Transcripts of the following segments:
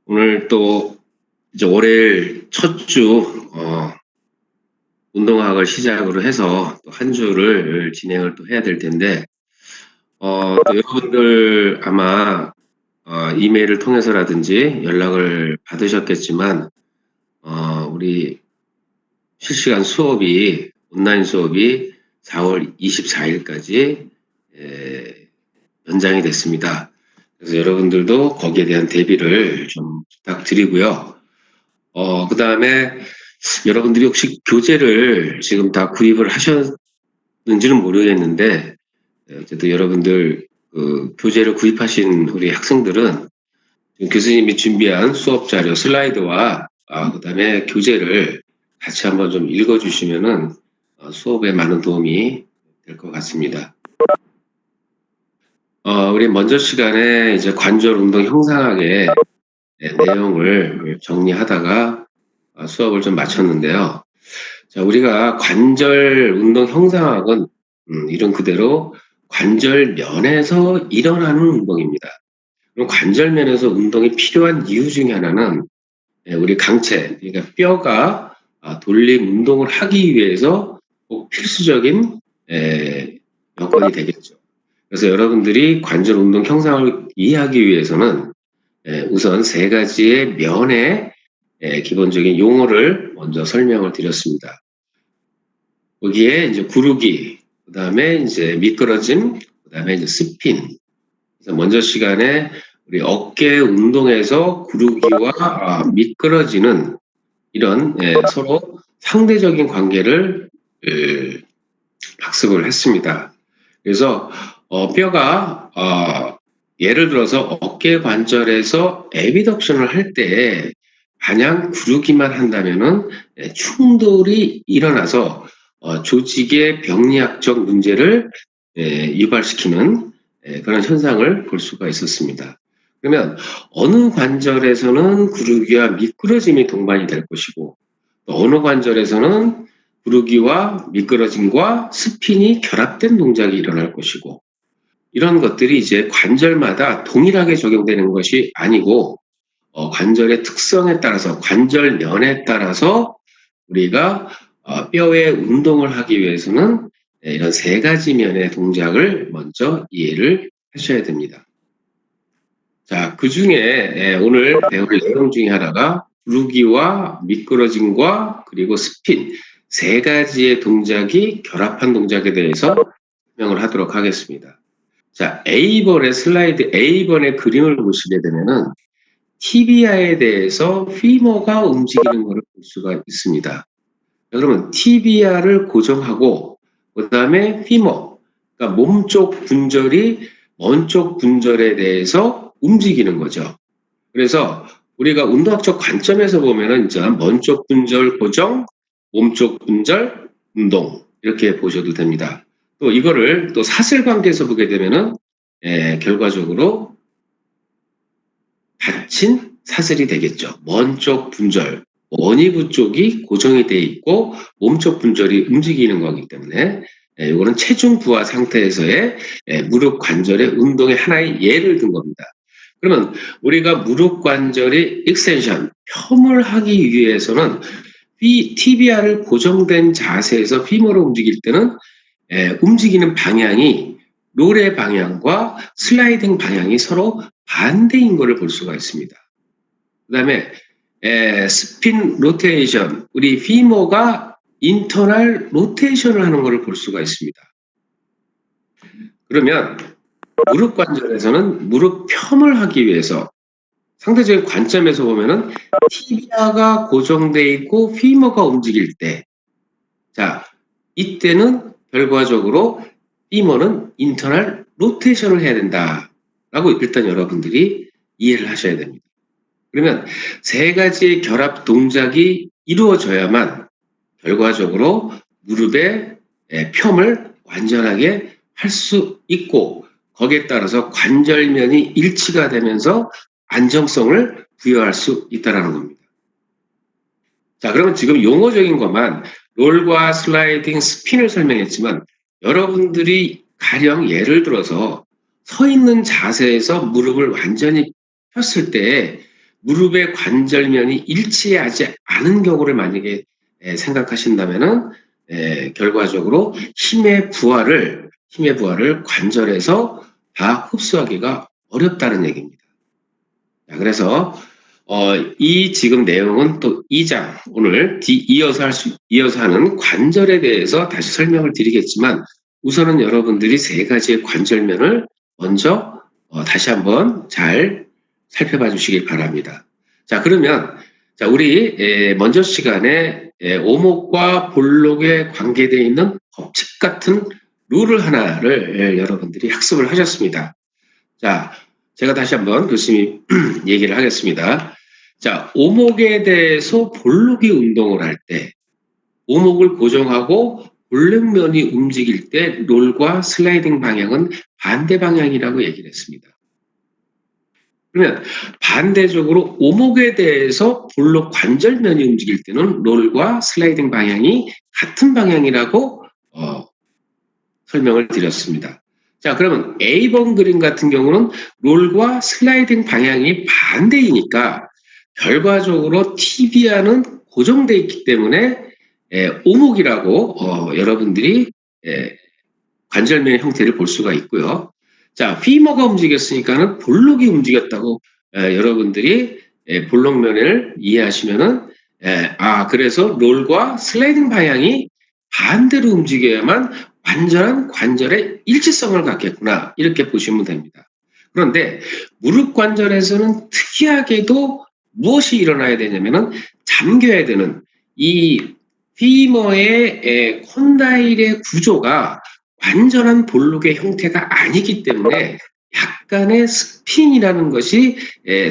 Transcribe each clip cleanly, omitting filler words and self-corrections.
오늘 또 이제 월요일 첫 주 운동학을 시작으로 해서 또 한 주를 진행을 또 해야 될 텐데 또 여러분들 아마 이메일을 통해서라든지 연락을 받으셨겠지만 우리 실시간 수업이 온라인 수업이 4월 24일까지 연장이 됐습니다. 그래서 여러분들도 거기에 대한 대비를 좀 부탁드리고요. 그다음에 여러분들이 혹시 교재를 지금 다 구입을 하셨는지는 모르겠는데, 어쨌든 여러분들 그 교재를 구입하신 우리 학생들은 지금 교수님이 준비한 수업 자료 슬라이드와 그다음에 교재를 같이 한번 좀 읽어주시면은 수업에 많은 도움이 될 것 같습니다. 우리 먼저 시간에 이제 관절 운동 형상학의 내용을 정리하다가 수업을 좀 마쳤는데요. 자, 우리가 관절 운동 형상학은 이름 그대로 관절면에서 일어나는 운동입니다. 그럼 관절면에서 운동이 필요한 이유 중에 하나는 우리 강체, 그러니까 뼈가 돌림 운동을 하기 위해서 꼭 필수적인 여건이 되겠죠. 그래서 여러분들이 관절 운동 형상을 이해하기 위해서는 우선 세 가지의 면의 기본적인 용어를 먼저 설명을 드렸습니다. 거기에 이제 구르기, 그 다음에 이제 미끄러짐, 그 다음에 이제 스핀. 그래서 먼저 시간에 우리 어깨 운동에서 구르기와 미끄러지는 이런 서로 상대적인 관계를 학습을 했습니다. 그래서 뼈가 예를 들어서 어깨 관절에서 에비덕션을 할 때 마냥 구르기만 한다면은 충돌이 일어나서 조직의 병리학적 문제를 유발시키는 그런 현상을 볼 수가 있었습니다. 그러면 어느 관절에서는 구르기와 미끄러짐이 동반이 될 것이고 또 어느 관절에서는 구르기와 미끄러짐과 스핀이 결합된 동작이 일어날 것이고 이런 것들이 이제 관절마다 동일하게 적용되는 것이 아니고 관절의 특성에 따라서 관절면에 따라서 우리가 뼈의 운동을 하기 위해서는 이런 세 가지 면의 동작을 먼저 이해를 하셔야 됩니다. 자, 그 중에 오늘 배울 내용 중에 하나가 구르기와 미끄러짐과 그리고 스핀 세 가지의 동작이 결합한 동작에 대해서 설명을 하도록 하겠습니다. 자, A번의 슬라이드 A번의 그림을 보시게 되면은 티비아에 대해서 피머가 움직이는 것을 볼 수가 있습니다. 그러면 티비아를 고정하고 그다음에 피머, 그러니까 몸쪽 분절이 먼쪽 분절에 대해서 움직이는 거죠. 그래서 우리가 운동학적 관점에서 보면은 이제 먼쪽 분절 고정, 몸쪽 분절 운동 이렇게 보셔도 됩니다. 또 이거를 또 사슬관계에서 보게 되면은 결과적으로 닫힌 사슬이 되겠죠. 먼쪽 분절, 원위부 쪽이 고정이 돼 있고 몸쪽 분절이 움직이는 거기 때문에 이거는 체중 부하 상태에서의 무릎 관절의 운동의 하나의 예를 든 겁니다. 그러면 우리가 무릎 관절의 익스텐션, 펴을 하기 위해서는 티비아를 고정된 자세에서 피머로 움직일 때는 움직이는 방향이 롤의 방향과 슬라이딩 방향이 서로 반대인 것을 볼 수가 있습니다. 그 다음에 스핀 로테이션, 우리 피머가 인터널 로테이션을 하는 것을 볼 수가 있습니다. 그러면 무릎 관절에서는 무릎 펴을 하기 위해서 상대적인 관점에서 보면은 티비아가 고정돼 있고 피머가 움직일 때, 자 이때는 결과적으로 피머는 인터널 로테이션을 해야 된다라고 일단 여러분들이 이해를 하셔야 됩니다. 그러면 세 가지의 결합 동작이 이루어져야만 결과적으로 무릎의 펴을 완전하게 할 수 있고 거기에 따라서 관절면이 일치가 되면서 안정성을 부여할 수 있다는 겁니다. 자, 그러면 지금 용어적인 것만 롤과 슬라이딩, 스핀을 설명했지만 여러분들이 가령 예를 들어서 서 있는 자세에서 무릎을 완전히 폈을 때 무릎의 관절면이 일치하지 않은 경우를 만약에 생각하신다면은 결과적으로 힘의 부하를 관절에서 다 흡수하기가 어렵다는 얘기입니다. 자, 그래서 이 지금 내용은 또 2장 오늘 이어서 하는 관절에 대해서 다시 설명을 드리겠지만 우선은 여러분들이 세 가지의 관절면을 먼저 다시 한번 잘 살펴봐 주시길 바랍니다. 자, 그러면 자, 우리 먼저 시간에 오목과 볼록에 관계되어 있는 법칙 같은 룰을 하나를 여러분들이 학습을 하셨습니다. 자, 제가 다시 한번 교수님 얘기를 하겠습니다. 자, 오목에 대해서 볼록이 운동을 할 때, 오목을 고정하고 볼록면이 움직일 때 롤과 슬라이딩 방향은 반대 방향이라고 얘기를 했습니다. 그러면 반대적으로 오목에 대해서 볼록 관절면이 움직일 때는 롤과 슬라이딩 방향이 같은 방향이라고 설명을 드렸습니다. 자, 그러면 A번 그림 같은 경우는 롤과 슬라이딩 방향이 반대이니까 결과적으로 티비아는 고정되어 있기 때문에 오목이라고 여러분들이 관절면의 형태를 볼 수가 있고요. 자, 피머가 움직였으니까는 볼록이 움직였다고 여러분들이 볼록면을 이해하시면은 그래서 롤과 슬라이딩 방향이 반대로 움직여야만 완전한 관절의 일치성을 갖겠구나 이렇게 보시면 됩니다. 그런데 무릎 관절에서는 특이하게도 무엇이 일어나야 되냐면은 잠겨야 되는 이 피머의 콘다일의 구조가 완전한 볼록의 형태가 아니기 때문에 약간의 스핀이라는 것이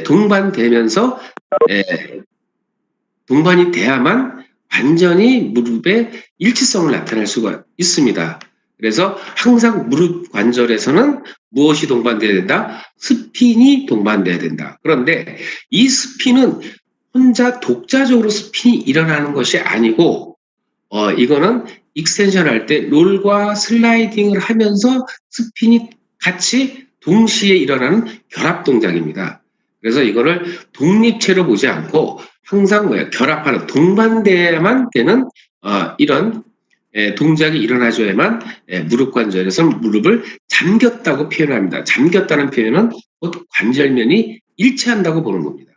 동반되면서 동반이 돼야만 완전히 무릎의 일치성을 나타낼 수가 있습니다. 그래서 항상 무릎 관절에서는 무엇이 동반돼야 된다? 스핀이 동반돼야 된다. 그런데 이 스핀은 혼자 독자적으로 스핀이 일어나는 것이 아니고 이거는 익스텐션 할 때 롤과 슬라이딩을 하면서 스핀이 같이 동시에 일어나는 결합 동작입니다. 그래서 이거를 독립체로 보지 않고 항상 결합하는 동반돼야만 되는 이런 동작이 일어나줘야만 무릎 관절에서는 무릎을 잠겼다고 표현합니다. 잠겼다는 표현은 곧 관절면이 일치한다고 보는 겁니다.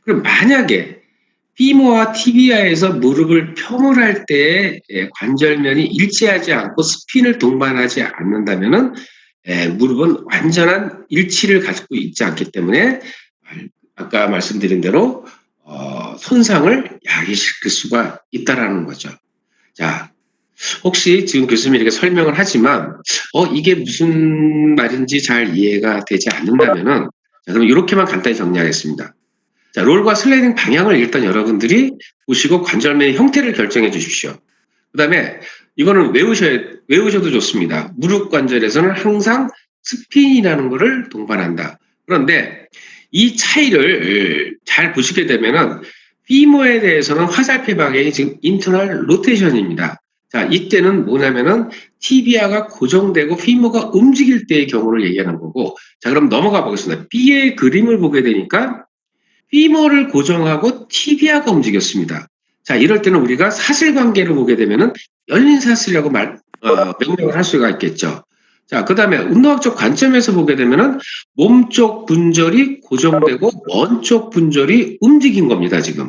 그럼 만약에 피모와 티비아에서 무릎을 평을할 때 관절면이 일치하지 않고 스핀을 동반하지 않는다면은 무릎은 완전한 일치를 가지고 있지 않기 때문에 아까 말씀드린 대로 손상을 야기시킬 수가 있다라는 거죠. 자, 혹시 지금 교수님이 이렇게 설명을 하지만 이게 무슨 말인지 잘 이해가 되지 않는다면은 자, 그럼 이렇게만 간단히 정리하겠습니다. 자, 롤과 슬라이딩 방향을 일단 여러분들이 보시고 관절면의 형태를 결정해 주십시오. 그 다음에 이거는 외우셔도 좋습니다. 무릎 관절에서는 항상 스핀이라는 것을 동반한다. 그런데 이 차이를 잘 보시게 되면은 피모에 대해서는 화살표 방향이 지금 인터널 로테이션입니다. 자, 이때는 뭐냐면은 티비아가 고정되고 피모가 움직일 때의 경우를 얘기하는 거고, 자, 그럼 넘어가 보겠습니다. B의 그림을 보게 되니까 피머를 고정하고 티비아가 움직였습니다. 자, 이럴 때는 우리가 사슬관계를 보게 되면은 열린 사슬이라고 명명을 할 수가 있겠죠. 자, 그 다음에 운동학적 관점에서 보게 되면은 몸쪽 분절이 고정되고 원쪽 분절이 움직인 겁니다, 지금.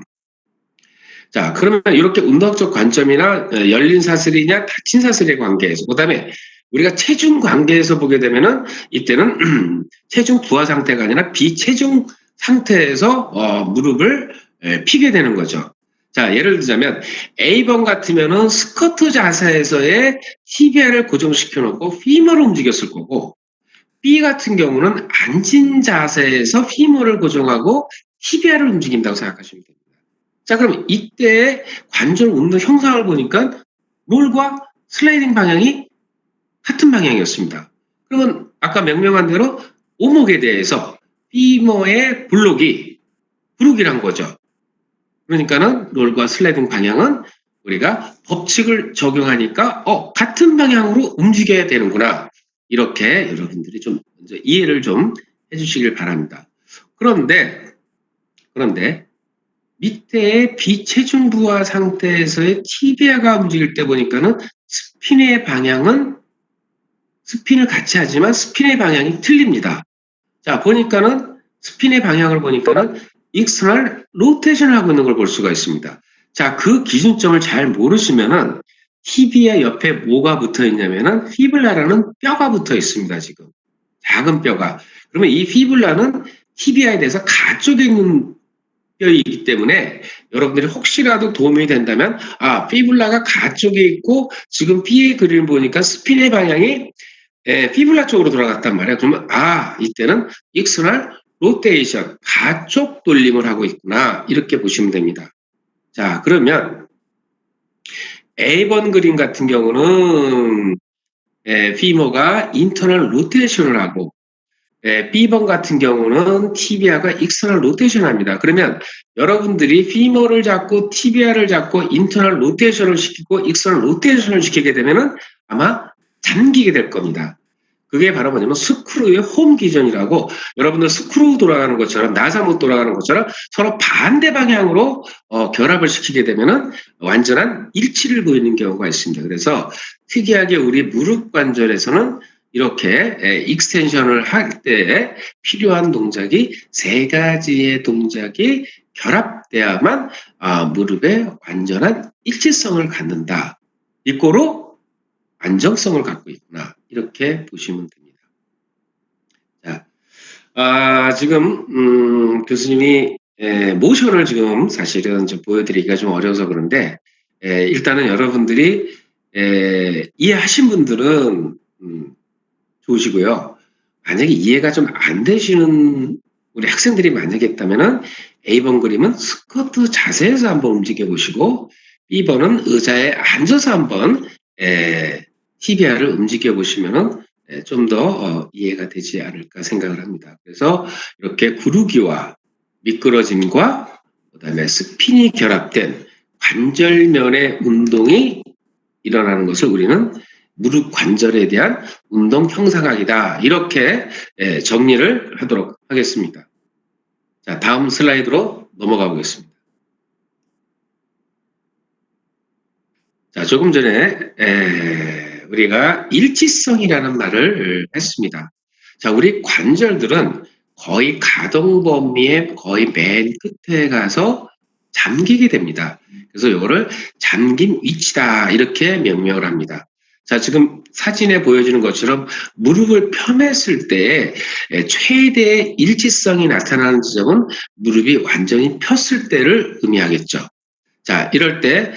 자, 그러면 이렇게 운동학적 관점이나 열린 사슬이냐 닫힌 사슬의 관계에서, 그 다음에 우리가 체중 관계에서 보게 되면은 이때는 체중 부하 상태가 아니라 비체중 상태에서 무릎을 피게 되는 거죠. 자, 예를 들자면 A번 같으면은 스쿼트 자세에서의 티비아를 고정시켜 놓고 피머를 움직였을 거고, B 같은 경우는 앉은 자세에서 피머를 고정하고 티비아를 움직인다고 생각하시면 됩니다. 자, 그럼 이때 관절 운동 형상을 보니까 롤과 슬라이딩 방향이 같은 방향이었습니다. 그러면 아까 명명한 대로 오목에 대해서 피머의 부룩이란 거죠. 그러니까는 롤과 슬라이딩 방향은 우리가 법칙을 적용하니까 같은 방향으로 움직여야 되는구나. 이렇게 여러분들이 좀 먼저 이해를 좀 해주시길 바랍니다. 그런데 그런데 밑에 비체중 부하 상태에서의 티비아가 움직일 때 보니까는 스핀의 방향은 스핀을 같이 하지만 스핀의 방향이 틀립니다. 자, 보니까는 스핀의 방향을 보니까는 익스터널 로테이션을 하고 있는 걸 볼 수가 있습니다. 자, 그 기준점을 잘 모르시면은 티비아 옆에 뭐가 붙어 있냐면은 피블라라는 뼈가 붙어 있습니다, 지금. 작은 뼈가. 그러면 이 피블라는 티비아에 대해서 가쪽에 있는 뼈이기 때문에 여러분들이 혹시라도 도움이 된다면 피블라가 가쪽에 있고 지금 B의 그림을 보니까 스핀의 방향이 피블라 쪽으로 돌아갔단 말이에요. 그러면 이때는 익스터널 로테이션, 가쪽 돌림을 하고 있구나. 이렇게 보시면 됩니다. 자, 그러면 A번 그림 같은 경우는 피머가 인터널 로테이션을 하고 B번 같은 경우는 티비아가 익스터널 로테이션 합니다. 그러면 여러분들이 피머를 잡고 티비아를 잡고 인터널 로테이션을 시키고 익스터널 로테이션을 시키게 되면은 아마 잠기게 될 겁니다. 그게 바로 뭐냐면 스크루의 홈 기전이라고 여러분들 스크루 돌아가는 것처럼 나사못 돌아가는 것처럼 서로 반대 방향으로 결합을 시키게 되면은 완전한 일치를 보이는 경우가 있습니다. 그래서 특이하게 우리 무릎 관절에서는 이렇게 익스텐션을 할 때 필요한 동작이 세 가지의 동작이 결합돼야만 무릎의 완전한 일치성을 갖는다. 이꼬로 안정성을 갖고 있구나. 이렇게 보시면 됩니다. 자, 지금 교수님이 모션을 지금 사실은 좀 보여드리기가 좀 어려워서 그런데 일단은 여러분들이 이해하신 분들은 좋으시고요. 만약에 이해가 좀 안 되시는 우리 학생들이 만약에 있다면은 A번 그림은 스쿼트 자세에서 한번 움직여 보시고 B번은 의자에 앉아서 한번 TBR을 움직여 보시면은 좀 더 이해가 되지 않을까 생각을 합니다. 그래서 이렇게 구르기와 미끄러짐과 그다음에 스핀이 결합된 관절면의 운동이 일어나는 것을 우리는 무릎 관절에 대한 운동 형상학이다. 이렇게 정리를 하도록 하겠습니다. 자, 다음 슬라이드로 넘어가 보겠습니다. 자, 조금 전에 우리가 일치성이라는 말을 했습니다. 자, 우리 관절들은 거의 가동 범위의 거의 맨 끝에 가서 잠기게 됩니다. 그래서 이거를 잠긴 위치다 이렇게 명명을 합니다. 자, 지금 사진에 보여지는 것처럼 무릎을 펴맸을 때 최대의 일치성이 나타나는 지점은 무릎이 완전히 폈을 때를 의미하겠죠. 자, 이럴 때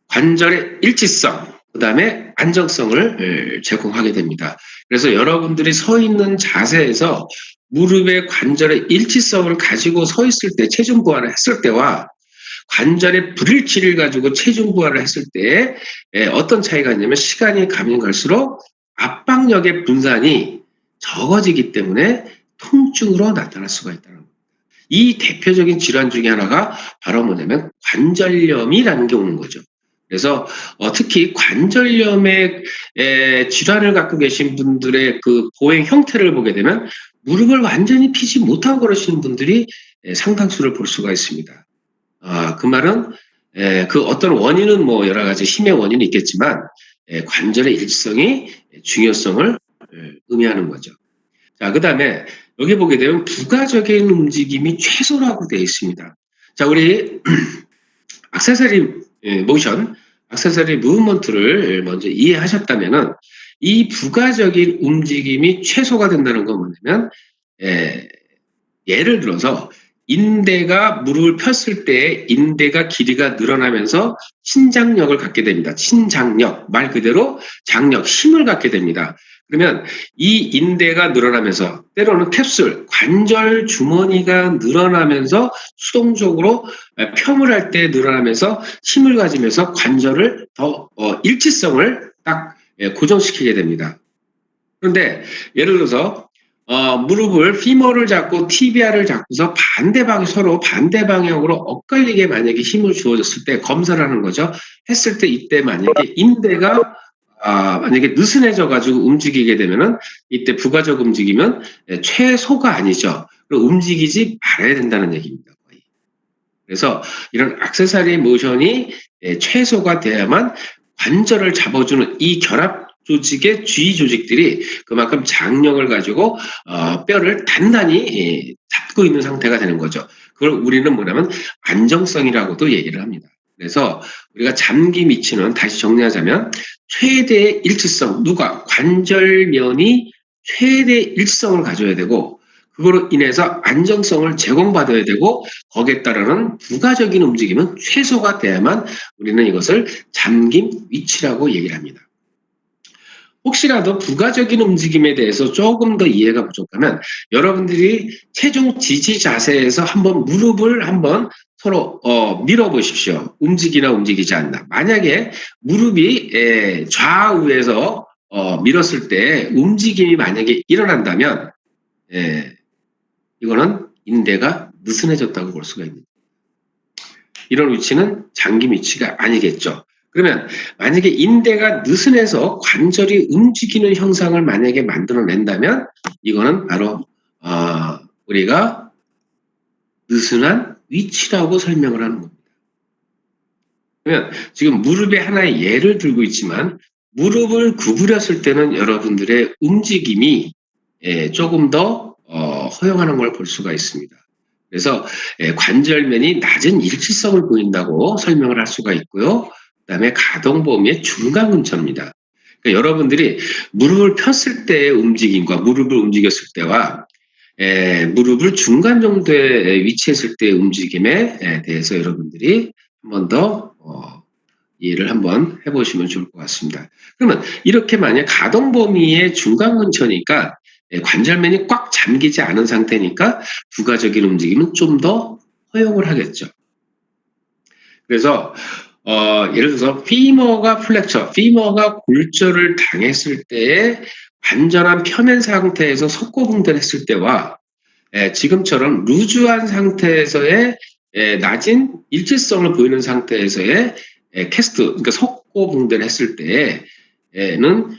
관절의 일치성, 그 다음에 안정성을 제공하게 됩니다. 그래서 여러분들이 서 있는 자세에서 무릎의 관절의 일치성을 가지고 서 있을 때, 체중 부하를 했을 때와 관절의 불일치를 가지고 체중 부하를 했을 때 어떤 차이가 있냐면 시간이 가면 갈수록 압박력의 분산이 적어지기 때문에 통증으로 나타날 수가 있다는 겁니다. 이 대표적인 질환 중에 하나가 바로 뭐냐면 관절염이라는 게 오는 거죠. 그래서 특히 관절염의 질환을 갖고 계신 분들의 그 보행 형태를 보게 되면 무릎을 완전히 펴지 못하고 걸으시는 분들이 상당수를 볼 수가 있습니다. 그 말은 그 어떤 원인은 뭐 여러 가지 힘의 원인이 있겠지만 관절의 일성이 중요성을 의미하는 거죠. 자, 그 다음에 여기 보게 되면 부가적인 움직임이 최소라고 되어 있습니다. 자, 우리 액세서리 모션, 액세서리 무브먼트를 먼저 이해하셨다면은 이 부가적인 움직임이 최소가 된다는 건 뭐냐면 예를 들어서 인대가 무릎을 폈을 때 인대가 길이가 늘어나면서 신장력을 갖게 됩니다. 신장력, 말 그대로 장력, 힘을 갖게 됩니다. 그러면 이 인대가 늘어나면서 때로는 캡슐, 관절 주머니가 늘어나면서 수동적으로 펌을 할 때 늘어나면서 힘을 가지면서 관절을 더 일치성을 딱 고정시키게 됩니다. 그런데 예를 들어서 무릎을 피머를 잡고 티비아를 잡고서 서로 반대 방향으로 엇갈리게 만약에 힘을 주어졌을 때 검사를 하는 거죠. 했을 때 이때 만약에 인대가 만약에 느슨해져 가지고 움직이게 되면은 이때 부가적 움직임은 최소가 아니죠. 움직이지 말아야 된다는 얘기입니다. 거의. 그래서 이런 액세서리 모션이 최소가 돼야만 관절을 잡아주는 이 결합 조직의 주위 조직들이 그만큼 장력을 가지고 뼈를 단단히 잡고 있는 상태가 되는 거죠. 그걸 우리는 뭐냐면 안정성이라고도 얘기를 합니다. 그래서 우리가 잠김 위치는 다시 정리하자면 최대의 일치성, 누가 관절면이 최대 일치성을 가져야 되고 그거로 인해서 안정성을 제공받아야 되고 거기에 따르는 부가적인 움직임은 최소가 돼야만 우리는 이것을 잠김 위치라고 얘기를 합니다. 혹시라도 부가적인 움직임에 대해서 조금 더 이해가 부족하면 여러분들이 체중 지지 자세에서 한번 무릎을 한번 서로 밀어보십시오. 움직이나 움직이지 않나. 만약에 무릎이 좌우에서 밀었을 때 움직임이 만약에 일어난다면 이거는 인대가 느슨해졌다고 볼 수가 있습니다. 이런 위치는 잠김 위치가 아니겠죠. 그러면 만약에 인대가 느슨해서 관절이 움직이는 형상을 만약에 만들어낸다면 이거는 바로 우리가 느슨한 위치라고 설명을 하는 겁니다. 그러면 지금 무릎에 하나의 예를 들고 있지만 무릎을 구부렸을 때는 여러분들의 움직임이 조금 더 허용하는 걸 볼 수가 있습니다. 그래서 관절면이 낮은 일치성을 보인다고 설명을 할 수가 있고요. 그다음에 가동 범위의 중간 근처입니다. 그러니까 여러분들이 무릎을 폈을 때의 움직임과 무릎을 움직였을 때와 무릎을 중간 정도에 위치했을 때의 움직임에 대해서 여러분들이 한 번 더 이해를 한번 해보시면 좋을 것 같습니다. 그러면 이렇게 만약 가동 범위의 중간 근처니까 관절면이 꽉 잠기지 않은 상태니까 부가적인 움직임은 좀 더 허용을 하겠죠. 그래서 예를 들어서 피머가 플렉처, 피머가 골절을 당했을 때에 완전한 펴낸 상태에서 석고붕대했을 때와 지금처럼 루즈한 상태에서의 낮은 일치성을 보이는 상태에서의 캐스트, 그러니까 석고붕대를 했을 때에는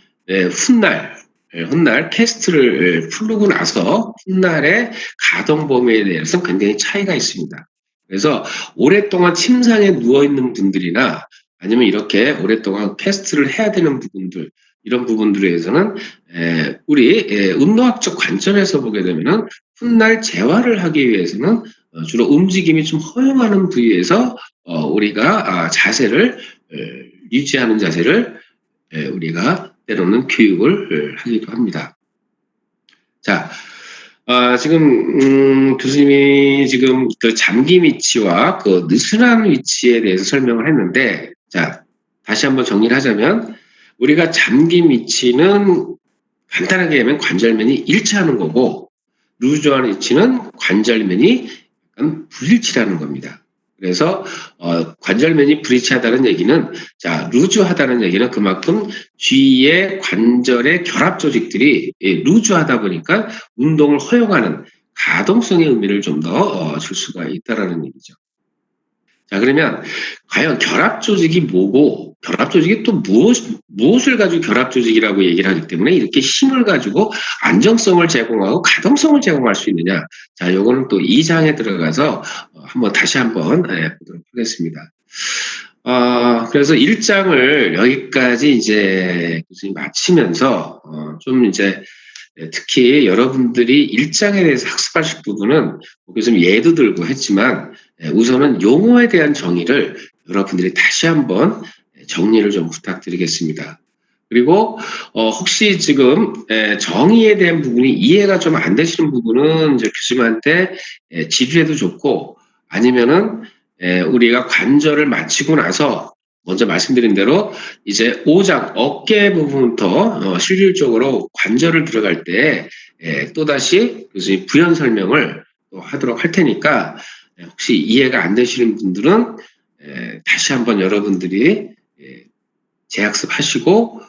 훗날 캐스트를 풀고 나서 훗날의 가동 범위에 대해서 굉장히 차이가 있습니다. 그래서 오랫동안 침상에 누워있는 분들이나 아니면 이렇게 오랫동안 캐스트를 해야 되는 부분들, 이런 부분들에 대해서는 우리 운동학적 관점에서 보게 되면은 훗날 재활을 하기 위해서는 주로 움직임이 좀 허용하는 부위에서 우리가 자세를 유지하는 자세를 우리가 때로는 교육을 하기도 합니다. 자, 지금 교수님이 지금 그 잠김 위치와 그 느슨한 위치에 대해서 설명을 했는데, 자, 다시 한번 정리를 하자면 우리가 잠김 위치는 간단하게 하면 관절면이 일치하는 거고 루즈한 위치는 관절면이 약간 불일치라는 겁니다. 그래서 관절면이 불일치하다는 얘기는 자 루즈하다는 얘기는 그만큼 주위의 관절의 결합 조직들이 루즈하다 보니까 운동을 허용하는 가동성의 의미를 좀 더 줄 수가 있다라는 얘기죠. 자 그러면 과연 결합 조직이 뭐고 결합 조직이 또 무엇을 가지고 결합 조직이라고 얘기를 하기 때문에 이렇게 힘을 가지고 안정성을 제공하고 가동성을 제공할 수 있느냐. 자 요거는 또 2장에 들어가서 한번 다시 한번 보도록 하겠습니다. 그래서 1장을 여기까지 이제 교수님 마치면서 좀 이제 특히 여러분들이 1장에 대해서 학습하실 부분은 교수님 예도 들고 했지만 우선은 용어에 대한 정의를 여러분들이 다시 한번 정리를 좀 부탁드리겠습니다. 그리고 혹시 지금 정의에 대한 부분이 이해가 좀 안 되시는 부분은 이제 교수님한테 지도해도 좋고 아니면은 우리가 관절을 마치고 나서 먼저 말씀드린 대로 이제 5장 어깨 부분부터 실질적으로 관절을 들어갈 때 또다시 교수님 부연 설명을 또 하도록 할 테니까 혹시 이해가 안 되시는 분들은 다시 한번 여러분들이 재학습하시고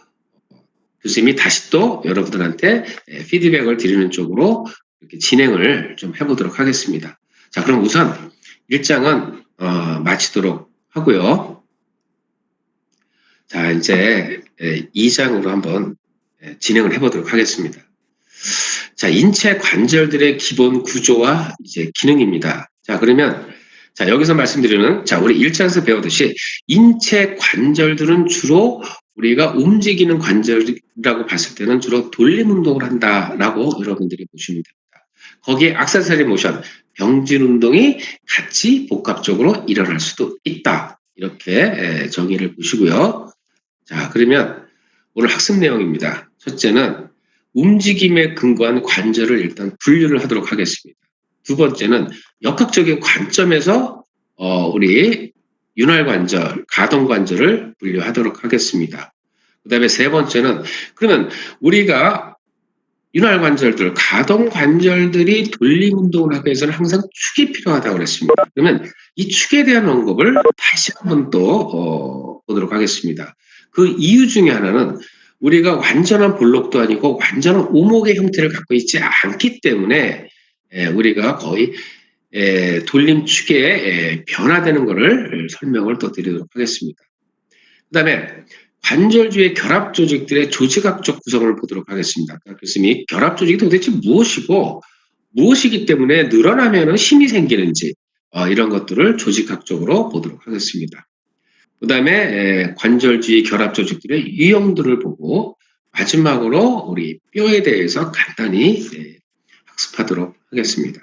교수님이 다시 또 여러분들한테 피드백을 드리는 쪽으로 이렇게 진행을 좀 해보도록 하겠습니다. 자, 그럼 우선 1장은 마치도록 하고요. 자, 이제 2장으로 한번 진행을 해보도록 하겠습니다. 자, 인체 관절들의 기본 구조와 이제 기능입니다. 자, 그러면 자, 여기서 말씀드리는, 자, 우리 1차에서 배우듯이 인체 관절들은 주로 우리가 움직이는 관절이라고 봤을 때는 주로 돌림 운동을 한다라고 여러분들이 보시면 됩니다. 거기에 액세서리 모션, 병진 운동이 같이 복합적으로 일어날 수도 있다. 이렇게 정의를 보시고요. 자, 그러면 오늘 학습 내용입니다. 첫째는 움직임에 근거한 관절을 일단 분류를 하도록 하겠습니다. 두 번째는 역학적인 관점에서 우리 윤활관절, 가동관절을 분류하도록 하겠습니다. 그 다음에 세 번째는 그러면 우리가 윤활관절들, 가동관절들이 돌림 운동을 하기 위해서는 항상 축이 필요하다고 그랬습니다. 그러면 이 축에 대한 언급을 다시 한번 또 보도록 하겠습니다. 그 이유 중에 하나는 우리가 완전한 볼록도 아니고 완전한 오목의 형태를 갖고 있지 않기 때문에 우리가 거의 돌림축에 변화되는 것을 설명을 또 드리도록 하겠습니다. 그 다음에 관절주의 결합 조직들의 조직학적 구성을 보도록 하겠습니다. 교수님이 결합 조직이 도대체 무엇이고 무엇이기 때문에 늘어나면 힘이 생기는지 이런 것들을 조직학적으로 보도록 하겠습니다. 그 다음에 관절주의 결합 조직들의 유형들을 보고 마지막으로 우리 뼈에 대해서 간단히 학습하도록 하겠습니다.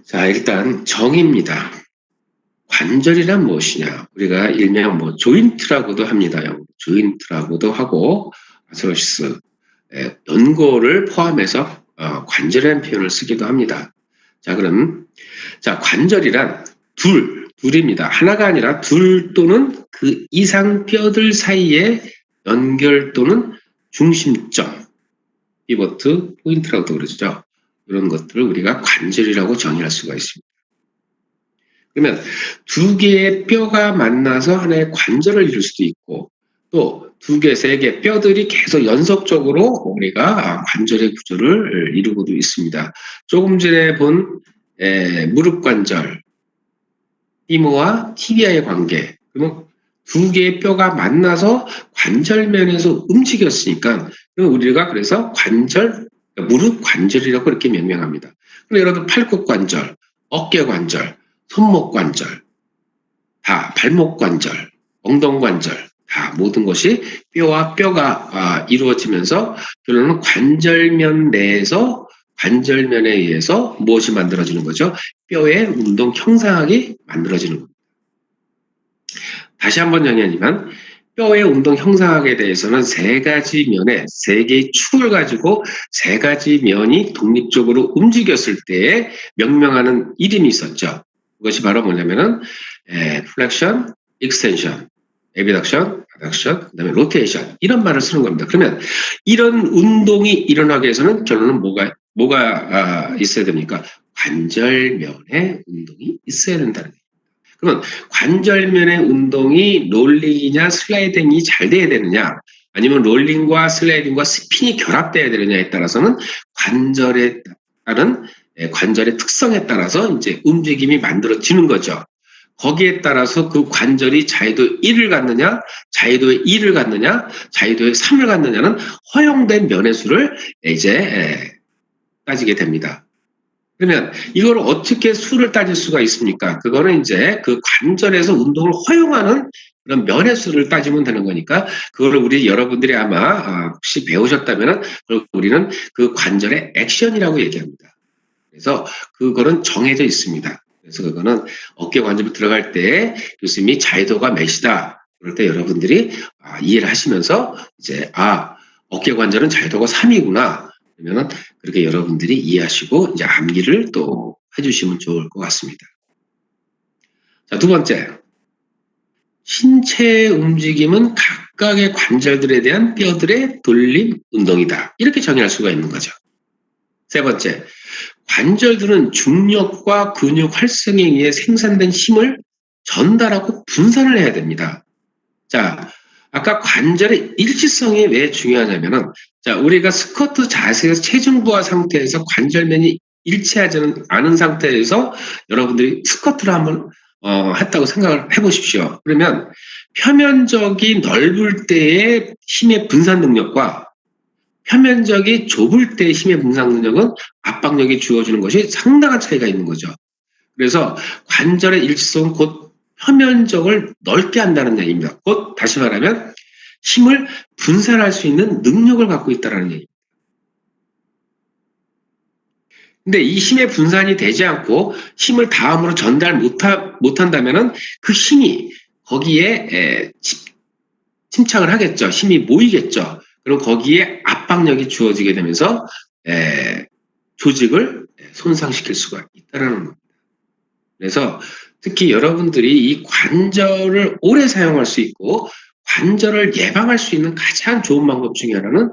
자, 일단 정의입니다. 관절이란 무엇이냐? 우리가 일명 조인트라고도 합니다. 조인트라고도 하고 아스로시스, 연고를 포함해서 관절이라는 표현을 쓰기도 합니다. 자, 그럼 관절이란 둘입니다. 하나가 아니라 둘 또는 그 이상 뼈들 사이의 연결 또는 중심점, 피보트, 포인트라고도 그러죠. 이런 것들을 우리가 관절이라고 정의할 수가 있습니다. 그러면 두 개의 뼈가 만나서 하나의 관절을 이룰 수도 있고 또 두 개, 세 개 뼈들이 계속 연속적으로 우리가 관절의 구조를 이루고도 있습니다. 조금 전에 본 무릎 관절, 피모와 티비아의 관계, 그러면 두 개의 뼈가 만나서 관절면에서 움직였으니까 우리가 그래서 관절, 무릎 관절이라고 이렇게 명명합니다. 예를 들어 팔굽 관절, 어깨 관절, 손목 관절, 다 발목 관절, 엉덩 관절, 다 모든 것이 뼈와 뼈가 이루어지면서 결론은 관절면 내에서 관절면에 의해서 무엇이 만들어지는 거죠? 뼈의 운동 형상학이 만들어지는 겁니다. 다시 한번 정의하지만 뼈의 운동 형상학에 대해서는 세 가지 면에 세 개의 축을 가지고 세 가지 면이 독립적으로 움직였을 때에 명명하는 이름이 있었죠. 그것이 바로 뭐냐면은 플렉션, 익스텐션, 에비덕션, 아덕션, 그다음에 로테이션 이런 말을 쓰는 겁니다. 그러면 이런 운동이 일어나기 위해서는 결론은 뭐가 있어야 됩니까? 관절면의 운동이 있어야 된다는 거예요. 그러면 관절면의 운동이 롤링이냐 슬라이딩이 잘 돼야 되느냐 아니면 롤링과 슬라이딩과 스핀이 결합돼야 되느냐에 따라서는 관절에 따른 관절의 특성에 따라서 이제 움직임이 만들어지는 거죠. 거기에 따라서 그 관절이 자유도 1을 갖느냐, 자유도의 2를 갖느냐, 자유도의 3을 갖느냐는 허용된 면의 수를 이제 따지게 됩니다. 그러면 이걸 어떻게 수를 따질 수가 있습니까? 그거는 이제 그 관절에서 운동을 허용하는 그런 면의 수를 따지면 되는 거니까 그거를 우리 여러분들이 아마 혹시 배우셨다면은 우리는 그 관절의 액션이라고 얘기합니다. 그래서 그거는 정해져 있습니다. 그래서 그거는 어깨 관절로 들어갈 때 교수님이 자유도가 몇이다. 그럴 때 여러분들이 이해를 하시면서 이제 어깨 관절은 자유도가 3이구나. 그러면은 그렇게 여러분들이 이해하시고 이제 암기를 또 해주시면 좋을 것 같습니다. 자, 두 번째. 신체의 움직임은 각각의 관절들에 대한 뼈들의 돌림 운동이다. 이렇게 정의할 수가 있는 거죠. 세 번째. 관절들은 중력과 근육 활성에 의해 생산된 힘을 전달하고 분산을 해야 됩니다. 자, 아까 관절의 일치성이 왜 중요하냐면은 우리가 스쿼트 자세에서 체중 부하 상태에서 관절면이 일치하지 않은 상태에서 여러분들이 스쿼트를 한번 했다고 생각을 해보십시오. 그러면 표면적이 넓을 때의 힘의 분산 능력과 표면적이 좁을 때 힘의 분산 능력은 압박력이 주어지는 것이 상당한 차이가 있는 거죠. 그래서 관절의 일치성은 곧 표면적을 넓게 한다는 얘기입니다. 곧 다시 말하면 힘을 분산할 수 있는 능력을 갖고 있다는 얘기입니다. 근데 이 힘의 분산이 되지 않고 힘을 다음으로 전달 못한다면은 그 힘이 거기에 침착을 하겠죠. 힘이 모이겠죠. 그럼 거기에 압박력이 주어지게 되면서 조직을 손상시킬 수가 있다는 겁니다. 그래서 특히 여러분들이 이 관절을 오래 사용할 수 있고 관절을 예방할 수 있는 가장 좋은 방법 중에 하나는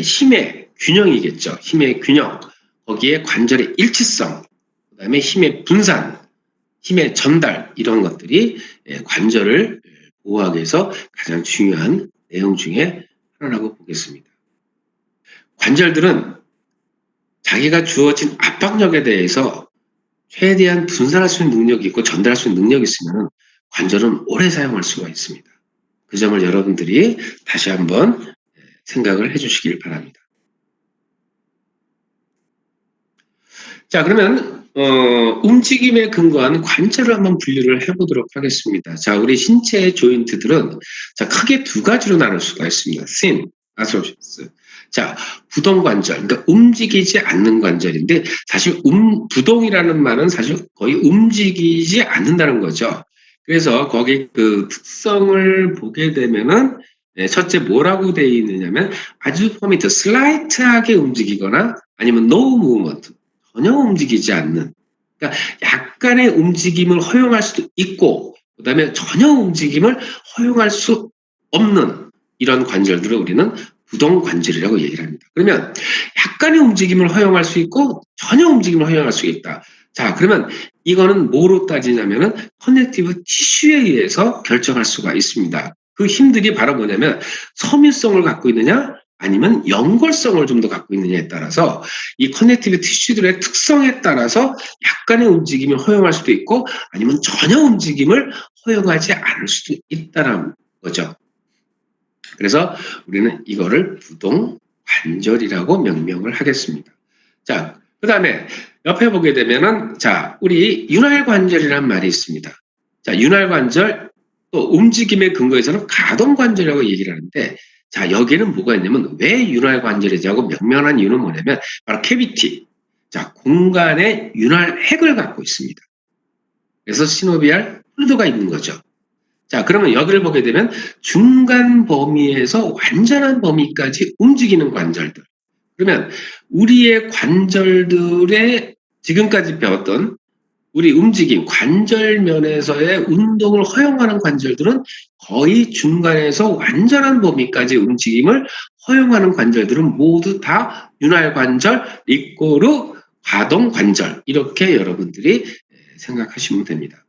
힘의 균형이겠죠. 힘의 균형. 거기에 관절의 일치성, 그다음에 힘의 분산, 힘의 전달 이런 것들이 관절을 보호하기 위해서 가장 중요한 내용 중에 하나라고 보겠습니다. 관절들은 자기가 주어진 압박력에 대해서 최대한 분산할 수 있는 능력이 있고 전달할 수 있는 능력이 있으면 관절은 오래 사용할 수가 있습니다. 그 점을 여러분들이 다시 한번 생각을 해주시길 바랍니다. 자, 그러면 움직임에 근거한 관절을 한번 분류를 해보도록 하겠습니다. 자, 우리 신체의 조인트들은 자, 크게 두 가지로 나눌 수가 있습니다. thin, arthrosis. 자, 부동 관절, 그러니까 움직이지 않는 관절인데 사실 부동이라는 말은 사실 거의 움직이지 않는다는 거죠. 그래서 거기 그 특성을 보게 되면은 첫째 뭐라고 되어 있느냐면 아주 포인트 슬라이트하게 움직이거나 아니면 no movement 전혀 움직이지 않는, 그러니까 약간의 움직임을 허용할 수도 있고 그다음에 전혀 움직임을 허용할 수 없는 이런 관절들을 우리는 부동 관절이라고 얘기를 합니다. 그러면 약간의 움직임을 허용할 수 있고 전혀 움직임을 허용할 수 있다. 자, 그러면 이거는 뭐로 따지냐면은 커넥티브 티슈에 의해서 결정할 수가 있습니다. 그 힘들이 바로 뭐냐면 섬유성을 갖고 있느냐 아니면 연골성을 좀 더 갖고 있느냐에 따라서 이 커넥티브 티슈들의 특성에 따라서 약간의 움직임을 허용할 수도 있고 아니면 전혀 움직임을 허용하지 않을 수도 있다는 거죠. 그래서 우리는 이거를 부동 관절이라고 명명을 하겠습니다. 자, 그 다음에 옆에 보게 되면은 자, 우리 윤활관절이라는 말이 있습니다. 자, 윤활관절 또 움직임의 근거에서는 가동관절이라고 얘기를 하는데 자, 여기는 뭐가 있냐면 왜 윤활관절이라고 명명한 이유는 뭐냐면 바로 캐비티. 자, 공간에 윤활핵을 갖고 있습니다. 그래서 시노비알 플루드가 있는 거죠. 자, 그러면 여기를 보게 되면 중간 범위에서 완전한 범위까지 움직이는 관절들. 그러면 우리의 관절들의 지금까지 배웠던 우리 움직임, 관절 면에서의 운동을 허용하는 관절들은 거의 중간에서 완전한 범위까지 움직임을 허용하는 관절들은 모두 다 윤활관절, 리꼬르, 가동관절 이렇게 여러분들이 생각하시면 됩니다.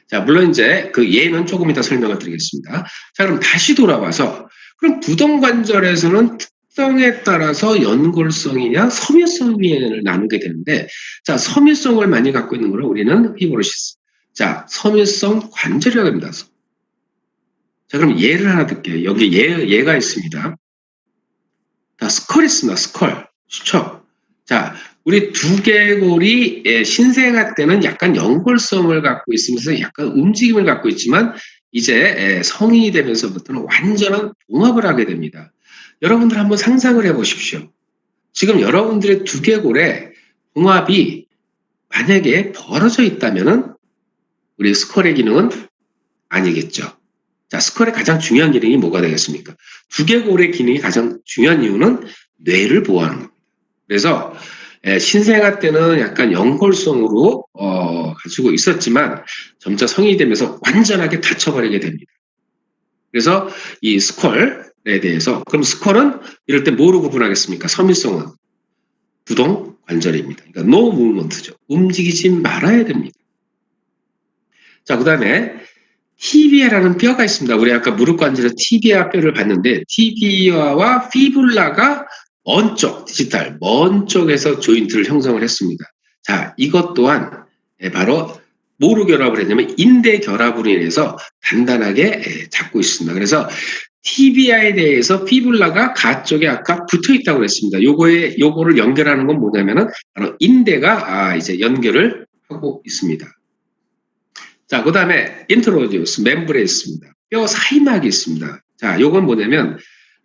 자, 물론 이제 그 예는 조금 이따 설명을 드리겠습니다. 자, 그럼 다시 돌아와서 그럼 부동관절에서는 특성에 따라서 연골성이냐 섬유성을 나누게 되는데 자, 섬유성을 많이 갖고 있는 거를 우리는 피브로시스. 자, 섬유성 관절이라고 합니다. 자, 그럼 예를 하나 들게요. 여기 예가 있습니다. 자, 스컬 있습니다. 스컬. 수첩. 자, 우리 두개골이 신생아 때는 약간 연골성을 갖고 있으면서 약간 움직임을 갖고 있지만 이제 성인이 되면서부터는 완전한 봉합을 하게 됩니다. 여러분들 한번 상상을 해보십시오. 지금 여러분들의 두개골에 봉합이 만약에 벌어져 있다면은 우리 스컬의 기능은 아니겠죠. 자, 스컬의 가장 중요한 기능이 뭐가 되겠습니까? 두개골의 기능이 가장 중요한 이유는 뇌를 보호하는 겁니다. 그래서 신생아 때는 약간 연골성으로 가지고 있었지만 점차 성인이 되면서 완전하게 닫혀버리게 됩니다. 그래서 이 스컬에 대해서 그럼 스컬은 이럴 때 뭐로 구분하겠습니까? 섬유성은 부동 관절입니다. 그러니까 no movement죠. 움직이지 말아야 됩니다. 자, 그 다음에 티비아라는 뼈가 있습니다. 우리 아까 무릎 관절에서 티비아 뼈를 봤는데 티비아와 피불라가 먼 쪽, 디지털, 먼 쪽에서 조인트를 형성을 했습니다. 자, 이것 또한 바로 뭐로 결합을 했냐면 인대 결합으로 인해서 단단하게 잡고 있습니다. 그래서 TBI에 대해서 피불라가 가쪽에 아까 붙어 있다고 그랬습니다. 요거를 연결하는 건 뭐냐면은 바로 인대가 이제 연결을 하고 있습니다. 자, 그 다음에 인트로듀스, 멤브레이스입니다. 뼈 사이막이 있습니다. 자, 요건 뭐냐면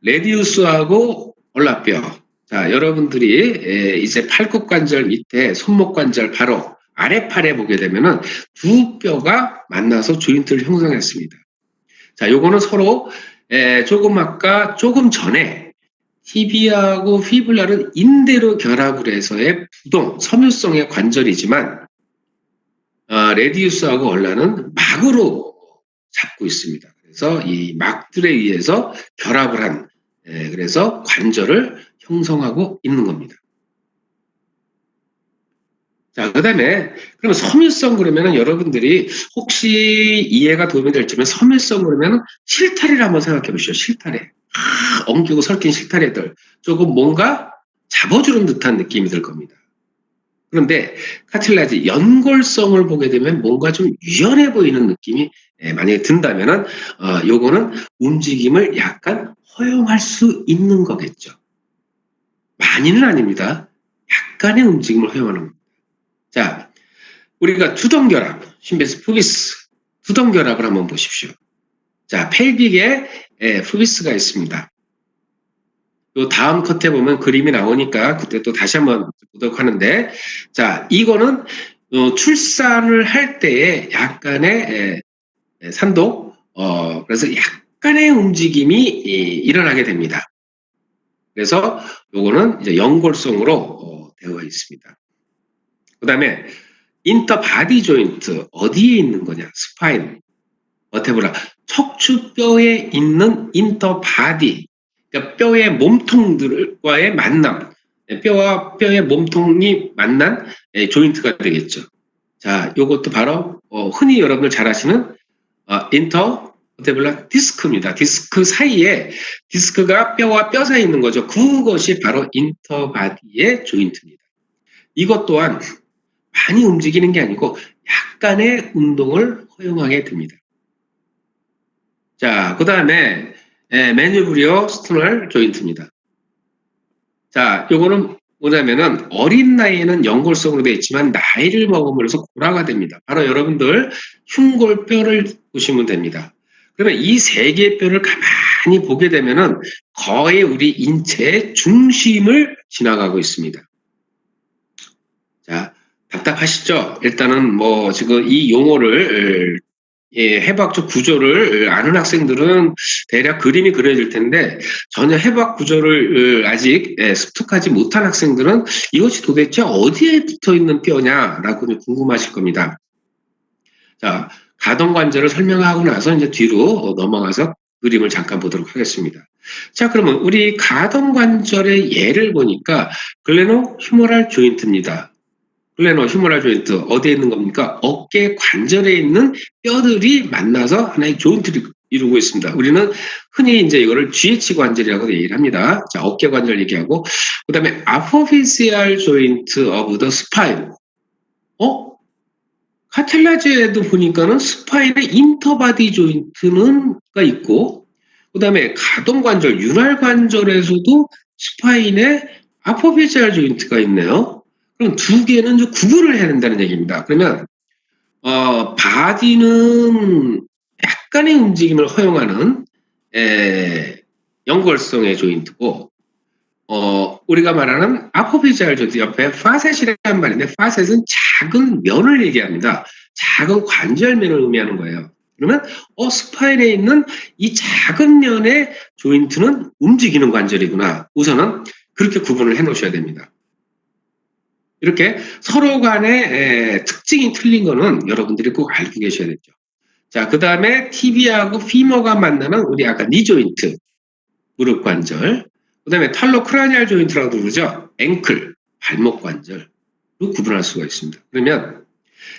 레디우스하고 얼라뼈. 자, 여러분들이 이제 팔굽 관절 밑에 손목 관절 바로 아래팔에 보게 되면은 두 뼈가 만나서 조인트를 형성했습니다. 자, 요거는 서로 조금 전에 티비하고 피블라는 인대로 결합을 해서의 부동, 섬유성의 관절이지만 레디우스하고 얼라는 막으로 잡고 있습니다. 그래서 이 막들에 의해서 결합을 한 그래서 관절을 형성하고 있는 겁니다. 자, 그 다음에, 그러면 섬유성 그러면은 여러분들이 혹시 이해가 도움이 될지만 섬유성 그러면은 실타래를 한번 생각해 보시죠. 실타래. 엉키고 설킨 실타래들. 조금 뭔가 잡아주는 듯한 느낌이 들 겁니다. 그런데 카틸라지 연골성을 보게 되면 뭔가 좀 유연해 보이는 느낌이 만약에 든다면은 요거는 움직임을 약간 허용할 수 있는 거겠죠. 많이는 아닙니다. 약간의 움직임을 허용하는 겁니다. 자, 우리가 투덩결합, 심베스 푸비스, 투덩결합을 한번 보십시오. 자, 펠빅에 푸비스가 있습니다. 또 다음 컷에 보면 그림이 나오니까 그때 또 다시 한번 보도록 하는데, 자, 이거는 출산을 할 때에 약간의 산도, 그래서 약간의 움직임이 일어나게 됩니다. 그래서 요거는 이제 연골성으로 되어 있습니다. 그 다음에 인터바디 조인트 어디에 있는 거냐? 스파인, 버테브라, 척추뼈에 있는 인터바디, 그러니까 뼈의 몸통들과의 만남, 뼈와 뼈의 몸통이 만난 조인트가 되겠죠. 자, 요것도 바로 흔히 여러분들 잘 아시는 인터 버테블라 디스크입니다. 디스크 사이에 디스크가 뼈와 뼈 사이에 있는 거죠. 그것이 바로 인터바디의 조인트입니다. 이것 또한 많이 움직이는 게 아니고 약간의 운동을 허용하게 됩니다. 자, 그 다음에 매뉴브리오 스토널 조인트입니다. 자, 요거는 뭐냐면은 어린 나이에는 연골성으로 되어 있지만 나이를 먹으면서 고라가 됩니다. 바로 여러분들 흉골뼈를 보시면 됩니다. 그러면 이 세 개의 뼈를 가만히 보게 되면은 거의 우리 인체의 중심을 지나가고 있습니다. 자, 답답하시죠? 일단은 뭐 지금 이 용어를 해부학적 구조를 아는 학생들은 대략 그림이 그려질 텐데 전혀 해부학 구조를 아직 습득하지 못한 학생들은 이것이 도대체 어디에 붙어 있는 뼈냐라고 궁금하실 겁니다. 자, 가동관절을 설명하고 나서 이제 뒤로 넘어가서 그림을 잠깐 보도록 하겠습니다. 자, 그러면 우리 가동관절의 예를 보니까 글레노 휴머럴 조인트입니다. 글레노 휴머럴 조인트 어디에 있는 겁니까? 어깨 관절에 있는 뼈들이 만나서 하나의 조인트를 이루고 있습니다. 우리는 흔히 이제 이거를 GH 관절이라고 얘기를 합니다. 자, 어깨 관절 얘기하고 그다음에 아포피시알 조인트 오브 더 스파인. 카틸라지에도 보니까는 스파인의 인터바디 조인트는가 있고 그다음에 가동관절, 윤활관절에서도 스파인의 아포피시알 조인트가 있네요. 그럼 두 개는 좀 구분을 해야 된다는 얘기입니다. 그러면 바디는 약간의 움직임을 허용하는 연골성의 조인트고 우리가 말하는 아포피지알 조인트 옆에 파셋이라는 말인데 파셋은 작은 면을 얘기합니다. 작은 관절면을 의미하는 거예요. 그러면 스파인에 있는 이 작은 면의 조인트는 움직이는 관절이구나. 우선은 그렇게 구분을 해 놓으셔야 됩니다. 이렇게 서로 간의 특징이 틀린 거는 여러분들이 꼭 알고 계셔야 되죠. 자, 그 다음에 티비하고 피머가 만나는 우리 아까 니 조인트, 무릎 관절. 그 다음에 탈로크라니알 조인트라고 그러죠. 앵클, 발목 관절로 구분할 수가 있습니다. 그러면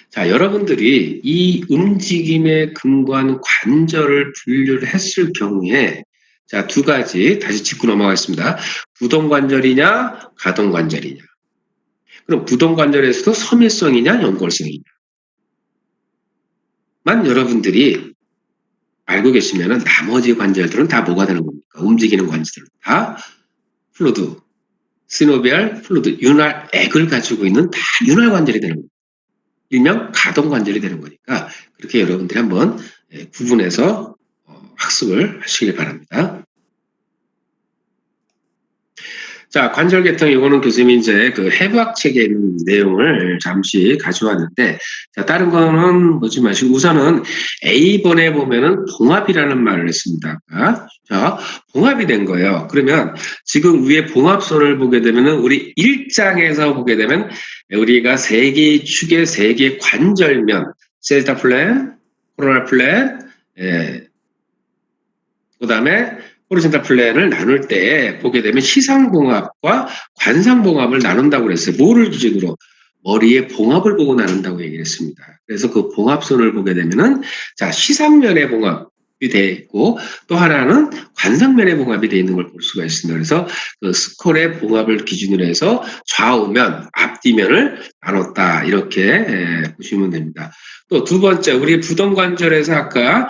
자, 여러분들이 이 움직임에 근거한 관절을 분류를 했을 경우에 자, 두 가지 다시 짚고 넘어가겠습니다. 부동관절이냐, 가동관절이냐. 그럼 부동관절에서도 섬유성이냐 연골성이냐 만 여러분들이 알고 계시면은 나머지 관절들은 다 뭐가 되는 겁니까? 움직이는 관절들은 다 플루이드, 시노비얼 플루이드, 윤활액을 가지고 있는 다 윤활 관절이 되는 겁니다. 일명 가동 관절이 되는 거니까 그렇게 여러분들이 한번 구분해서 학습을 하시길 바랍니다. 자, 관절 계통 이거는 교수님이 이제 그 해부학 책에 있는 내용을 잠시 가져왔는데, 자, 다른 거는 보지 마시고 우선은 A번에 보면은 봉합이라는 말을 했습니다. 자, 봉합이 된 거예요. 그러면 지금 위에 봉합선을 보게 되면은 우리 1장에서 보게 되면 우리가 세 개의 축의 세 개의 관절면, 셀타 플랫, 코로나 플랫, 그다음에 호리젠탈 플랜을 나눌 때 보게 되면 시상봉합과 관상봉합을 나눈다고 그랬어요. 뭐를 기준으로? 머리의 봉합을 보고 나눈다고 얘기를 했습니다. 그래서 그 봉합선을 보게 되면은 자, 시상면의 봉합이 돼 있고 또 하나는 관상면의 봉합이 돼 있는 걸 볼 수가 있습니다. 그래서 그 스컬의 봉합을 기준으로 해서 좌우면, 앞뒤면을 나눴다. 이렇게 보시면 됩니다. 또 두 번째, 우리 부동관절에서 아까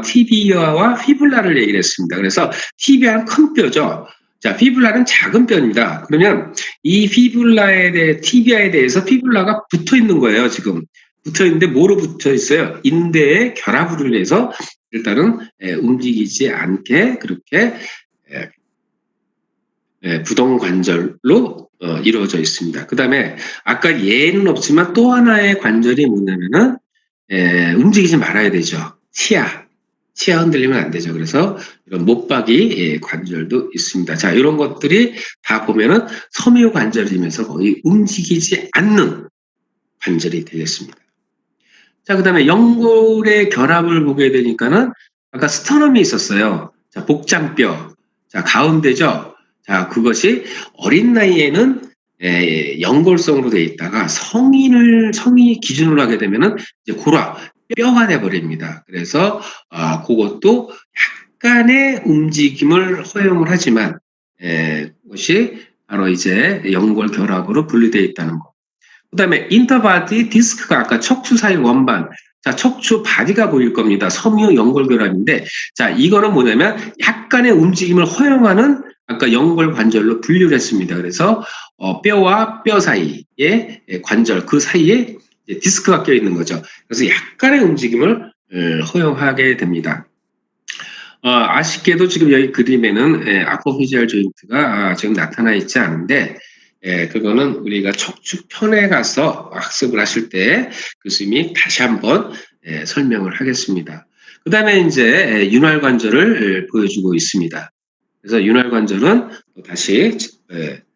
티비아와 피블라를 얘기를 했습니다. 그래서 티비아는 큰 뼈죠. 자, 피블라는 작은 뼈입니다. 그러면 이 티비아에 대해서 피블라가 붙어 있는 거예요, 지금. 붙어 있는데 뭐로 붙어 있어요? 인대의 결합으로 인해서 일단은 움직이지 않게 그렇게 부동관절로 이루어져 있습니다. 그 다음에 아까 얘는 없지만 또 하나의 관절이 뭐냐면은 움직이지 말아야 되죠. 치아 흔들리면 안 되죠. 그래서 이런 못박이 관절도 있습니다. 자, 이런 것들이 다 보면은 섬유 관절이면서 거의 움직이지 않는 관절이 되겠습니다. 자, 그 다음에 연골의 결합을 보게 되니까는 아까 스터넘이 있었어요. 자, 복장뼈. 자, 가운데죠. 자, 그것이 어린 나이에는 연골성으로 되어 있다가 성인이 기준으로 하게 되면은 이제 뼈가 돼버립니다. 그래서 그것도 약간의 움직임을 허용을 하지만 그것이 바로 이제 연골 결합으로 분리되어 있다는 거. 그 다음에 인터바디 디스크가 아까 척추 사이 원반, 자, 척추 바디가 보일 겁니다. 섬유 연골결합인데, 자, 이거는 뭐냐면 약간의 움직임을 허용하는 아까 연골 관절로 분류를 했습니다. 그래서 뼈와 뼈 사이의 관절, 그 사이에 디스크가 껴 있는 거죠. 그래서 약간의 움직임을 허용하게 됩니다. 아쉽게도 지금 여기 그림에는 아포피지얼 조인트가 지금 나타나 있지 않은데, 그거는 우리가 척추편에 가서 학습을 하실 때 교수님이 다시 한번 설명을 하겠습니다. 그 다음에 이제 윤활관절을 보여주고 있습니다. 그래서 윤활관절은 또 다시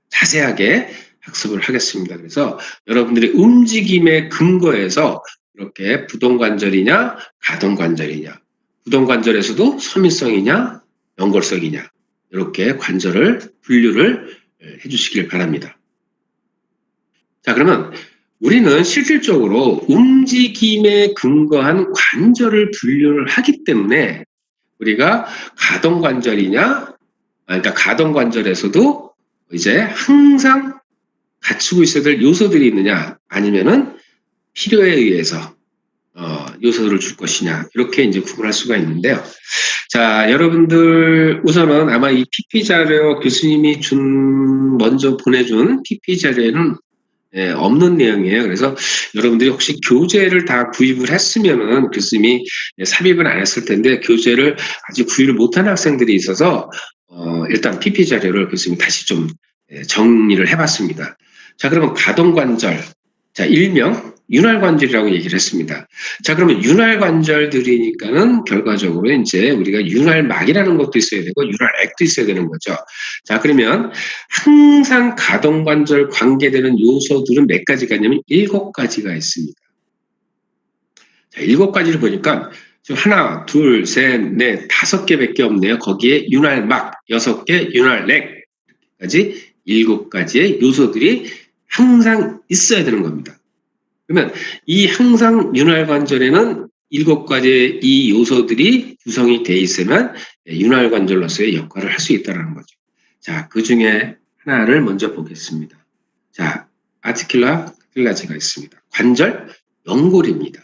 자세하게 학습을 하겠습니다. 그래서 여러분들이 움직임의 근거에서 이렇게 부동관절이냐 가동관절이냐, 부동관절에서도 섬유성이냐 연골성이냐 이렇게 관절을 분류를 해주시길 바랍니다. 자, 그러면 우리는 실질적으로 움직임에 근거한 관절을 분류를 하기 때문에 우리가 가동관절이냐, 그러니까 가동관절에서도 이제 항상 갖추고 있어야 될 요소들이 있느냐, 아니면은 필요에 의해서 요소를 줄 것이냐, 이렇게 이제 구분할 수가 있는데요. 자, 여러분들 우선은 아마 이 PP 자료 교수님이 먼저 보내준 PP 자료에는 없는 내용이에요. 그래서 여러분들이 혹시 교재를 다 구입을 했으면은 교수님이 삽입을 안 했을 텐데 교재를 아직 구입을 못한 학생들이 있어서 일단 PP 자료를 교수님이 다시 좀 정리를 해봤습니다. 자, 그러면 가동관절, 자, 일명 윤활관절이라고 얘기를 했습니다. 자, 그러면 윤활관절들이니까는 결과적으로 이제 우리가 윤활막이라는 것도 있어야 되고 윤활액도 있어야 되는 거죠. 자, 그러면 항상 가동관절 관계되는 요소들은 몇 가지가 있냐면 7가지가 있습니다. 자, 7가지를 보니까 지금 하나, 둘, 셋, 넷, 5개밖에 없네요. 거기에 윤활막 6개, 윤활액까지 7가지의 요소들이 항상 있어야 되는 겁니다. 그러면 이 항상 윤활관절에는 7가지의 이 요소들이 구성이 돼 있으면 윤활관절로서의 역할을 할 수 있다는 거죠. 자, 그 중에 하나를 먼저 보겠습니다. 자, 아티큘라 필라지가 있습니다. 관절 연골입니다.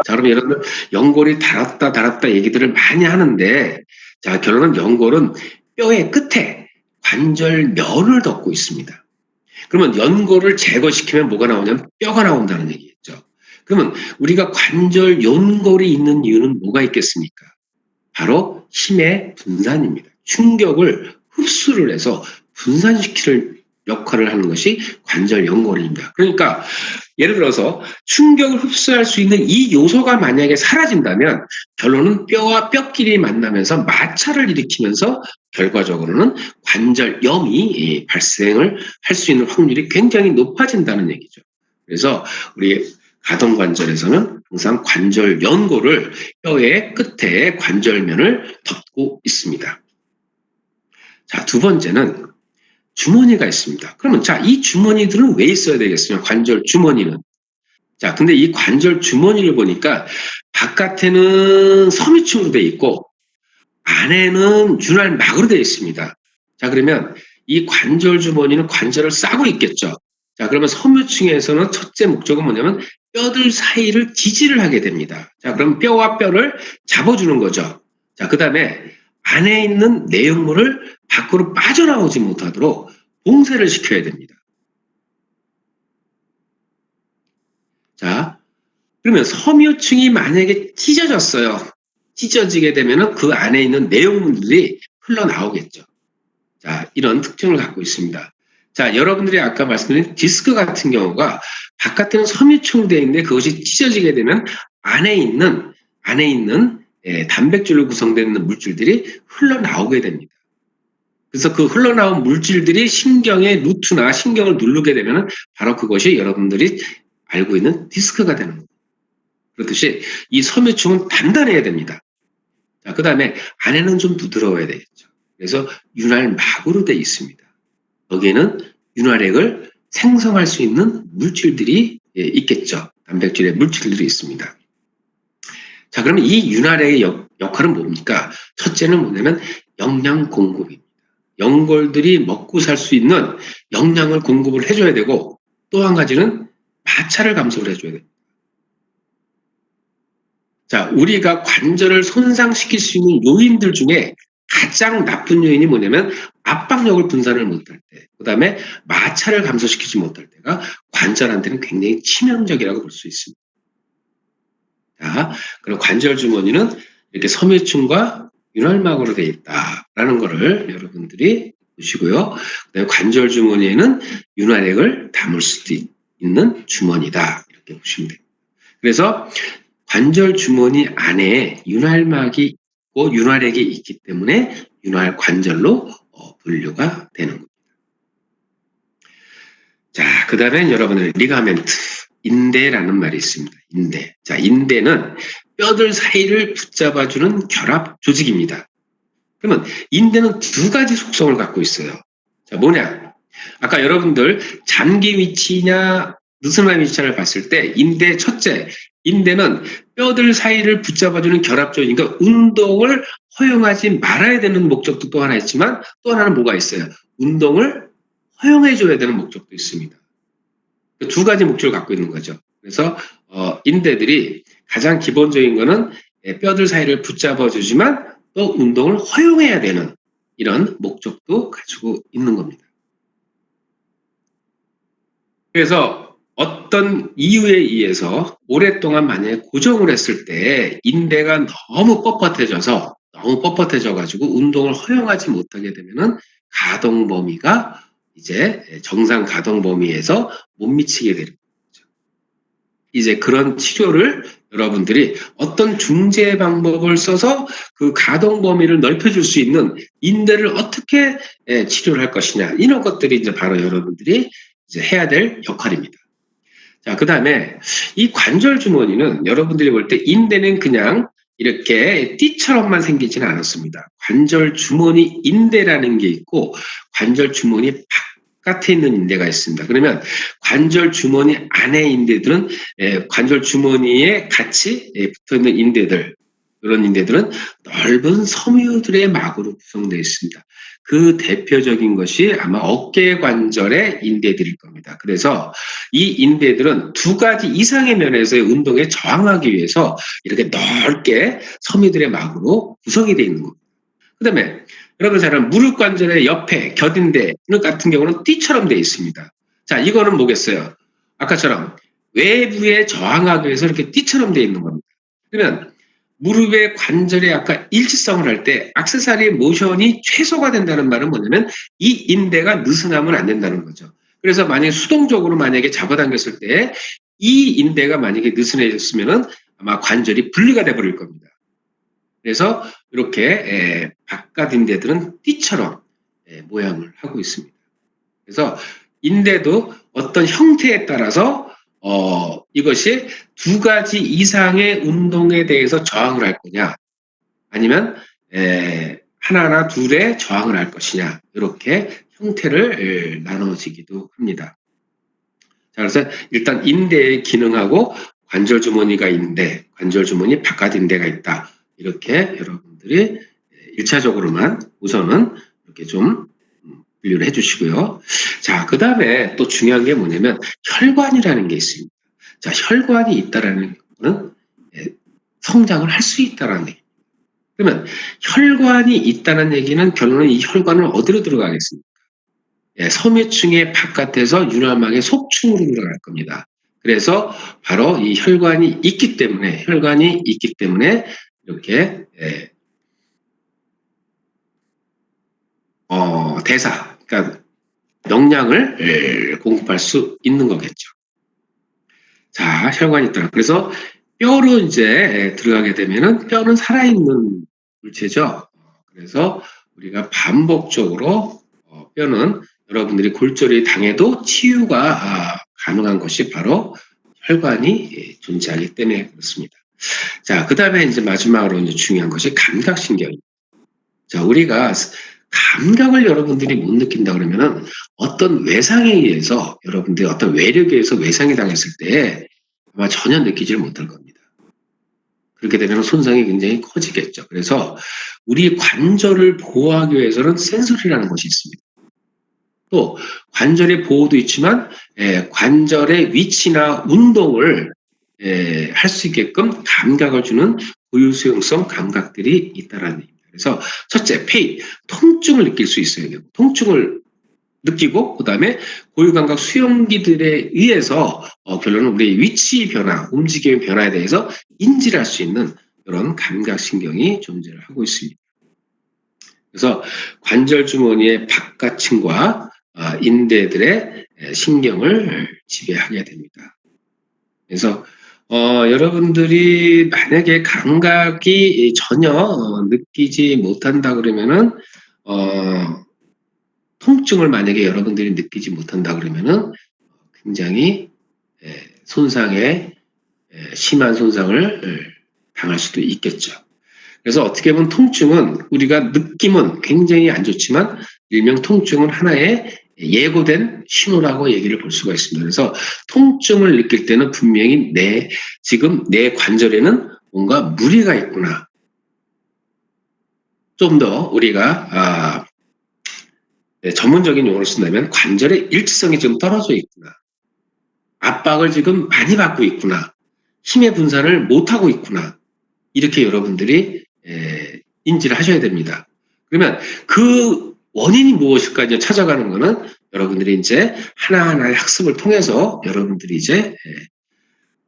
자, 그럼 여러분들 연골이 닳았다 얘기들을 많이 하는데, 자, 결론은 연골은 뼈의 끝에 관절면을 덮고 있습니다. 그러면 연골을 제거시키면 뭐가 나오냐면 뼈가 나온다는 얘기겠죠. 그러면 우리가 관절 연골이 있는 이유는 뭐가 있겠습니까? 바로 힘의 분산입니다. 충격을 흡수를 해서 분산시키는 역할을 하는 것이 관절 연골입니다. 그러니까 예를 들어서 충격을 흡수할 수 있는 이 요소가 만약에 사라진다면 결론은 뼈와 뼈끼리 만나면서 마찰을 일으키면서 결과적으로는 관절염이 발생을 할 수 있는 확률이 굉장히 높아진다는 얘기죠. 그래서 우리 가동관절에서는 항상 관절 연골을 뼈의 끝에 관절면을 덮고 있습니다. 자, 두 번째는 주머니가 있습니다. 그러면 자, 이 주머니들은 왜 있어야 되겠어요? 관절 주머니는. 자, 근데 이 관절 주머니를 보니까 바깥에는 섬유층으로 되어 있고 안에는 윤활막으로 되어 있습니다. 자, 그러면 이 관절 주머니는 관절을 싸고 있겠죠. 자, 그러면 섬유층에서는 첫째 목적은 뭐냐면 뼈들 사이를 지지를 하게 됩니다. 자, 그럼 뼈와 뼈를 잡아주는 거죠. 자, 그 다음에 안에 있는 내용물을 밖으로 빠져나오지 못하도록 봉쇄를 시켜야 됩니다. 자, 그러면 섬유층이 만약에 찢어졌어요. 찢어지게 되면 그 안에 있는 내용물들이 흘러나오겠죠. 자, 이런 특징을 갖고 있습니다. 자, 여러분들이 아까 말씀드린 디스크 같은 경우가 바깥에는 섬유층으로 되어 있는데 그것이 찢어지게 되면 안에 있는 단백질로 구성되는 물질들이 흘러나오게 됩니다. 그래서 그 흘러나온 물질들이 신경의 루트나 신경을 누르게 되면 바로 그것이 여러분들이 알고 있는 디스크가 되는 겁니다. 그렇듯이 이 섬유층은 단단해야 됩니다. 자, 그 다음에 안에는 좀 부드러워야 되겠죠. 그래서 윤활막으로 되어 있습니다. 여기에는 윤활액을 생성할 수 있는 물질들이 있겠죠. 단백질의 물질들이 있습니다. 자, 그러면 이 윤활액의 역할은 뭡니까? 첫째는 뭐냐면 영양 공급입니다. 연골들이 먹고 살 수 있는 영양을 공급을 해줘야 되고 또 한 가지는 마찰을 감소를 해줘야 됩니다. 자, 우리가 관절을 손상시킬 수 있는 요인들 중에 가장 나쁜 요인이 뭐냐면 압박력을 분산을 못할 때, 그 다음에 마찰을 감소시키지 못할 때가 관절한테는 굉장히 치명적이라고 볼 수 있습니다. 자, 그럼 관절 주머니는 이렇게 섬유층과 윤활막으로 되어 있다라는 것을 여러분들이 보시고요. 그다음에 관절 주머니에는 윤활액을 담을 수도 있는 주머니다 이렇게 보시면 됩니다. 그래서 관절 주머니 안에 윤활막이 있고 윤활액이 있기 때문에 윤활 관절로 분류가 되는 겁니다. 자, 그 다음엔 여러분들 리가멘트, 인대라는 말이 있습니다. 인대. 자, 인대는 뼈들 사이를 붙잡아주는 결합 조직입니다. 그러면 인대는 두 가지 속성을 갖고 있어요. 자, 뭐냐? 아까 여러분들 잔기 위치냐 느슨한 위치를 봤을 때 인대 첫째, 인대는 뼈들 사이를 붙잡아주는 결합 조직이니까 운동을 허용하지 말아야 되는 목적도 또 하나 있지만 또 하나는 뭐가 있어요? 운동을 허용해줘야 되는 목적도 있습니다. 두 가지 목적을 갖고 있는 거죠. 그래서 인대들이 가장 기본적인 거는 뼈들 사이를 붙잡아주지만 또 운동을 허용해야 되는 이런 목적도 가지고 있는 겁니다. 그래서 어떤 이유에 의해서 오랫동안 만약에 고정을 했을 때 인대가 너무 뻣뻣해져 가지고 운동을 허용하지 못하게 되면은 가동 범위가 이제 정상 가동 범위에서 못 미치게 되는 거죠. 이제 그런 치료를 여러분들이 어떤 중재 방법을 써서 그 가동 범위를 넓혀줄 수 있는 인대를 어떻게 치료를 할 것이냐 이런 것들이 이제 바로 여러분들이 이제 해야 될 역할입니다. 자, 그 다음에 이 관절 주머니는 여러분들이 볼 때 인대는 그냥 이렇게 띠처럼만 생기지는 않았습니다. 관절 주머니 인대라는 게 있고 관절 주머니 바깥에 있는 인대가 있습니다. 그러면 관절 주머니 안에 인대들은 관절 주머니에 같이 붙어 있는 인대들, 이런 인대들은 넓은 섬유들의 막으로 구성되어 있습니다. 그 대표적인 것이 아마 어깨 관절의 인대들일 겁니다. 그래서 이 인대들은 두 가지 이상의 면에서의 운동에 저항하기 위해서 이렇게 넓게 섬유들의 막으로 구성이 되어 있는 겁니다. 그 다음에 여러분 잘 아는 무릎 관절의 옆에 겨딘대 같은 경우는 띠처럼 되어 있습니다. 자, 이거는 뭐겠어요? 아까처럼 외부에 저항하기 위해서 이렇게 띠처럼 되어 있는 겁니다. 그러면 무릎의 관절의 아까 일치성을 할 때 액세서리 모션이 최소가 된다는 말은 뭐냐면 이 인대가 느슨하면 안 된다는 거죠. 그래서 만약에 수동적으로 만약에 잡아당겼을 때 이 인대가 만약에 느슨해졌으면은 아마 관절이 분리가 돼 버릴 겁니다. 그래서 이렇게 바깥 인대들은 띠처럼 모양을 하고 있습니다. 그래서 인대도 어떤 형태에 따라서 이것이 두 가지 이상의 운동에 대해서 저항을 할 거냐 아니면 하나나 둘에 저항을 할 것이냐 이렇게 형태를 나눠지기도 합니다. 자, 그래서 일단 인대의 기능하고 관절 주머니가 있는데 관절 주머니 바깥 인대가 있다. 이렇게 여러분들이 1차적으로만 우선은 이렇게 좀 분류를 해주시고요. 자, 그 다음에 또 중요한 게 뭐냐면 혈관이라는 게 있습니다. 자, 혈관이 있다라는 거는 성장을 할 수 있다라는 얘기. 그러면 혈관이 있다는 얘기는 결론은 이 혈관은 어디로 들어가겠습니까? 섬유층의 바깥에서 윤활막의 속층으로 들어갈 겁니다. 그래서 바로 이 혈관이 있기 때문에 이렇게 대사, 그러니까 영양을 공급할 수 있는 거겠죠. 자, 혈관이 있다. 그래서 뼈로 이제 들어가게 되면은 뼈는 살아있는 물체죠. 그래서 우리가 반복적으로 뼈는 여러분들이 골절이 당해도 치유가 가능한 것이 바로 혈관이 존재하기 때문에 그렇습니다. 자, 그 다음에 이제 마지막으로 이제 중요한 것이 감각신경입니다. 자, 우리가 감각을 여러분들이 못 느낀다 그러면은 어떤 외상에 의해서 여러분들이 어떤 외력에 의해서 외상이 당했을 때 아마 전혀 느끼지를 못할 겁니다. 그렇게 되면 손상이 굉장히 커지겠죠. 그래서 우리 관절을 보호하기 위해서는 센소리라는 것이 있습니다. 또 관절의 보호도 있지만 관절의 위치나 운동을 할 수 있게끔 감각을 주는 고유수용성 감각들이 있다라는 얘기입니다. 그래서 첫째, 페인, 통증을 느낄 수 있어요. 통증을 느끼고 그다음에 고유감각 수용기들에 의해서 결론은 우리의 위치 변화, 움직임의 변화에 대해서 인지를 할 수 있는 이런 감각신경이 존재를 하고 있습니다. 그래서 관절 주머니의 바깥층과 인대들의 신경을 지배하게 됩니다. 그래서 여러분들이 만약에 감각이 전혀 느끼지 못한다 그러면은 통증을 만약에 여러분들이 느끼지 못한다 그러면은 굉장히 심한 손상을 당할 수도 있겠죠. 그래서 어떻게 보면 통증은 우리가 느낌은 굉장히 안 좋지만 일명 통증은 하나의 예고된 신호라고 얘기를 볼 수가 있습니다. 그래서 통증을 느낄 때는 분명히 지금 내 관절에는 뭔가 무리가 있구나. 좀 더 우리가 전문적인 용어를 쓴다면 관절의 일치성이 지금 떨어져 있구나. 압박을 지금 많이 받고 있구나. 힘의 분산을 못하고 있구나. 이렇게 여러분들이 인지를 하셔야 됩니다. 그러면 그 원인이 무엇일까 이제 찾아가는 거는 여러분들이 이제 하나하나의 학습을 통해서 여러분들이 이제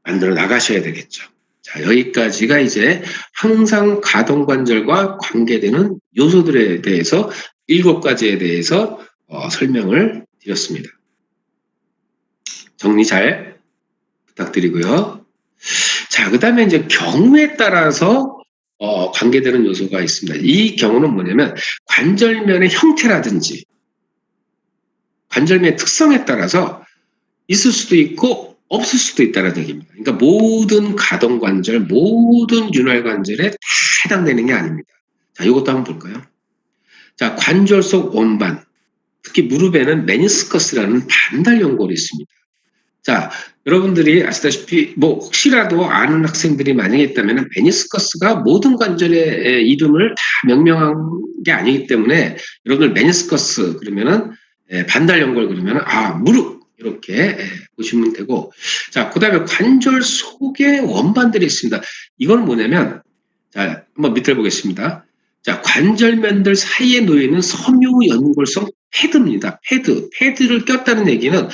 만들어 나가셔야 되겠죠. 자, 여기까지가 이제 항상 가동관절과 관계되는 요소들에 대해서 7가지에 대해서 설명을 드렸습니다. 정리 잘 부탁드리고요. 자, 그 다음에 이제 경우에 따라서 관계되는 요소가 있습니다. 이 경우는 뭐냐면 관절면의 형태라든지 관절면의 특성에 따라서 있을 수도 있고 없을 수도 있다는 얘기입니다. 그러니까 모든 가동관절, 모든 윤활관절에 다 해당되는 게 아닙니다. 자, 이것도 한번 볼까요? 자, 관절 속 원반, 특히 무릎에는 메니스커스라는 반달 연골이 있습니다. 자, 여러분들이 아시다시피 뭐 혹시라도 아는 학생들이 만약에 있다면 메니스커스가 모든 관절의 이름을 다 명명한 게 아니기 때문에 여러분들 메니스커스 그러면은 반달 연골 그러면은 무릎 이렇게 보시면 되고, 자, 그다음에 관절 속에 원반들이 있습니다. 이건 뭐냐면, 자, 한번 밑을 보겠습니다. 자, 관절면들 사이에 놓이는 섬유 연골성 패드입니다. 패드를 꼈다는 얘기는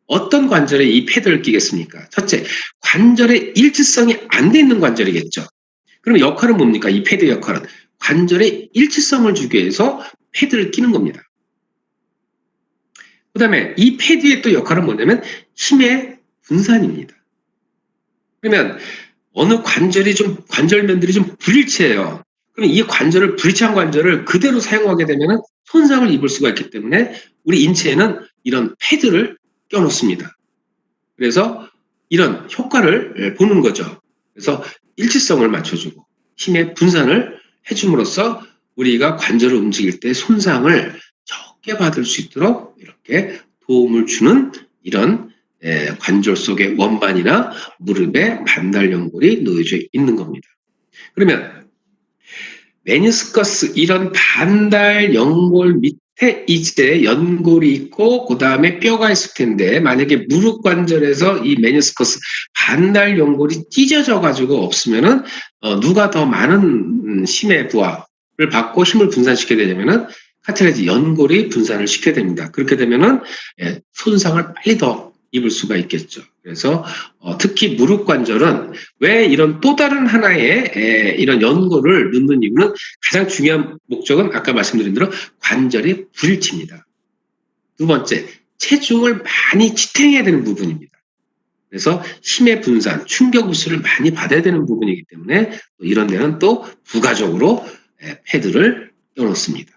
어떤 관절에 이 패드를 끼겠습니까? 첫째, 관절의 일치성이 안 돼 있는 관절이겠죠. 그럼 역할은 뭡니까? 이 패드 역할은 관절의 일치성을 주기 위해서 패드를 끼는 겁니다. 그 다음에 이 패드의 또 역할은 뭐냐면 힘의 분산입니다. 그러면 어느 관절면들이 좀 불일치해요. 그럼 이 불일치한 관절을 그대로 사용하게 되면 손상을 입을 수가 있기 때문에 우리 인체에는 이런 패드를 껴놓습니다. 그래서 이런 효과를 보는 거죠. 그래서 일치성을 맞춰주고 힘의 분산을 해줌으로써 우리가 관절을 움직일 때 손상을 적게 받을 수 있도록 이렇게 도움을 주는 이런 관절 속의 원반이나 무릎에 반달 연골이 놓여져 있는 겁니다. 그러면 메니스커스 이런 반달 연골 밑에 이제 연골이 있고 그 다음에 뼈가 있을 텐데, 만약에 무릎 관절에서 이 메니스커스 반달 연골이 찢어져 가지고 없으면은 누가 더 많은 힘의 부하를 받고 힘을 분산시켜야 되냐면은 카틸라지 연골이 분산을 시켜야 됩니다. 그렇게 되면은 손상을 빨리 더 입을 수가 있겠죠. 그래서 특히 무릎 관절은 왜 이런 또 다른 하나의 이런 연골을 넣는 이유는, 가장 중요한 목적은 아까 말씀드린 대로 관절의 불일치입니다. 두 번째, 체중을 많이 지탱해야 되는 부분입니다. 그래서 힘의 분산, 충격 흡수를 많이 받아야 되는 부분이기 때문에 이런 데는 또 부가적으로 패드를 껴놓습니다.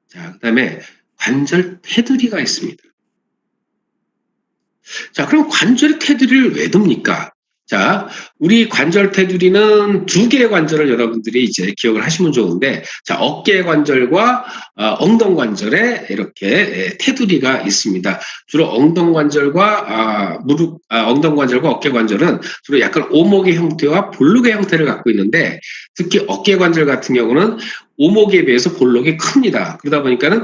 자, 그 다음에 관절 테두리가 있습니다. 자, 그럼 관절 테두리를 왜 둡니까? 자, 우리 관절 테두리는 두 개의 관절을 여러분들이 이제 기억을 하시면 좋은데, 자, 어깨 관절과 엉덩 관절에 이렇게 테두리가 있습니다. 주로 엉덩 관절과 엉덩 관절과 어깨 관절은 주로 약간 오목의 형태와 볼록의 형태를 갖고 있는데, 특히 어깨 관절 같은 경우는 오목에 비해서 볼록이 큽니다. 그러다 보니까는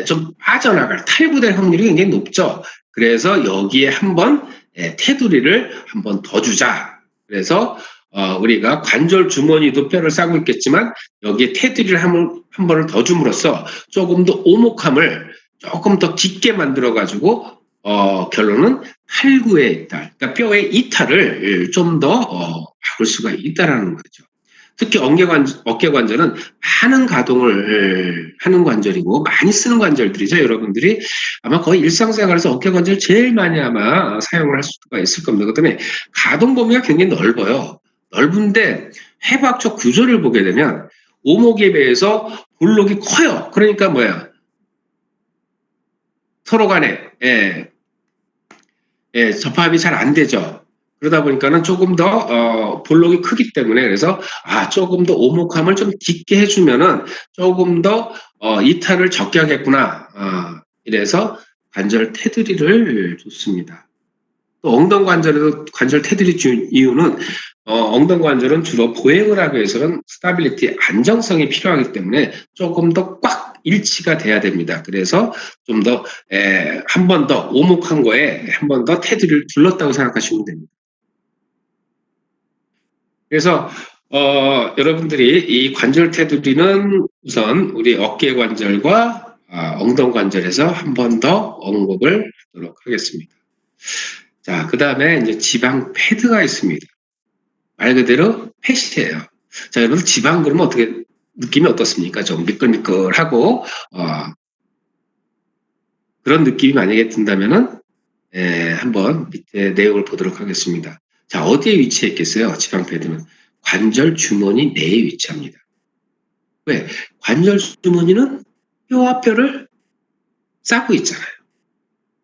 좀 빠져나갈, 탈구될 확률이 굉장히 높죠. 그래서 여기에 한번 테두리를 한번 더 주자. 그래서 우리가 관절 주머니도 뼈를 싸고 있겠지만 여기에 테두리를 한 번을 더 줌으로써 조금 더 오목함을 조금 더 깊게 만들어 가지고 결론은 탈구의 이탈, 그러니까 뼈의 이탈을 좀 더 막을 수가 있다라는 거죠. 특히 어깨 관절은 많은 가동을 하는 관절이고 많이 쓰는 관절들이죠. 여러분들이 아마 거의 일상생활에서 어깨 관절 제일 많이 아마 사용을 할 수가 있을 겁니다. 그다음에 가동 범위가 굉장히 넓어요. 넓은데 해부학적 구조를 보게 되면 오목에 비해서 볼록이 커요. 그러니까 뭐야? 서로 간에 접합이 잘 안 되죠. 그러다 보니까는 조금 더 볼록이 크기 때문에, 그래서 조금 더 오목함을 좀 깊게 해주면은 조금 더 이탈을 적게 하겠구나. 이래서 관절 테두리를 줬습니다. 또 엉덩 관절에도 관절 테두리 준 이유는 엉덩 관절은 주로 보행을 하기 위해서는 스타빌리티, 안정성이 필요하기 때문에 조금 더 꽉 일치가 돼야 됩니다. 그래서 좀 더 한 번 더 오목한 거에 한 번 더 테두리를 둘렀다고 생각하시면 됩니다. 그래서 여러분들이 이 관절 테두리는 우선 우리 어깨 관절과 엉덩 관절에서 한 번 더 언급을 하도록 하겠습니다. 자, 그 다음에 이제 지방 패드가 있습니다. 말 그대로 패시예요. 자, 여러분 지방 그러면 어떻게 느낌이 어떻습니까? 좀 미끌미끌하고 그런 느낌이 만약에 든다면은 한번 밑에 내용을 보도록 하겠습니다. 자, 어디에 위치해 있겠어요? 지방 패드는 관절 주머니 내에 위치합니다. 왜? 관절 주머니는 뼈와 뼈를 싸고 있잖아요.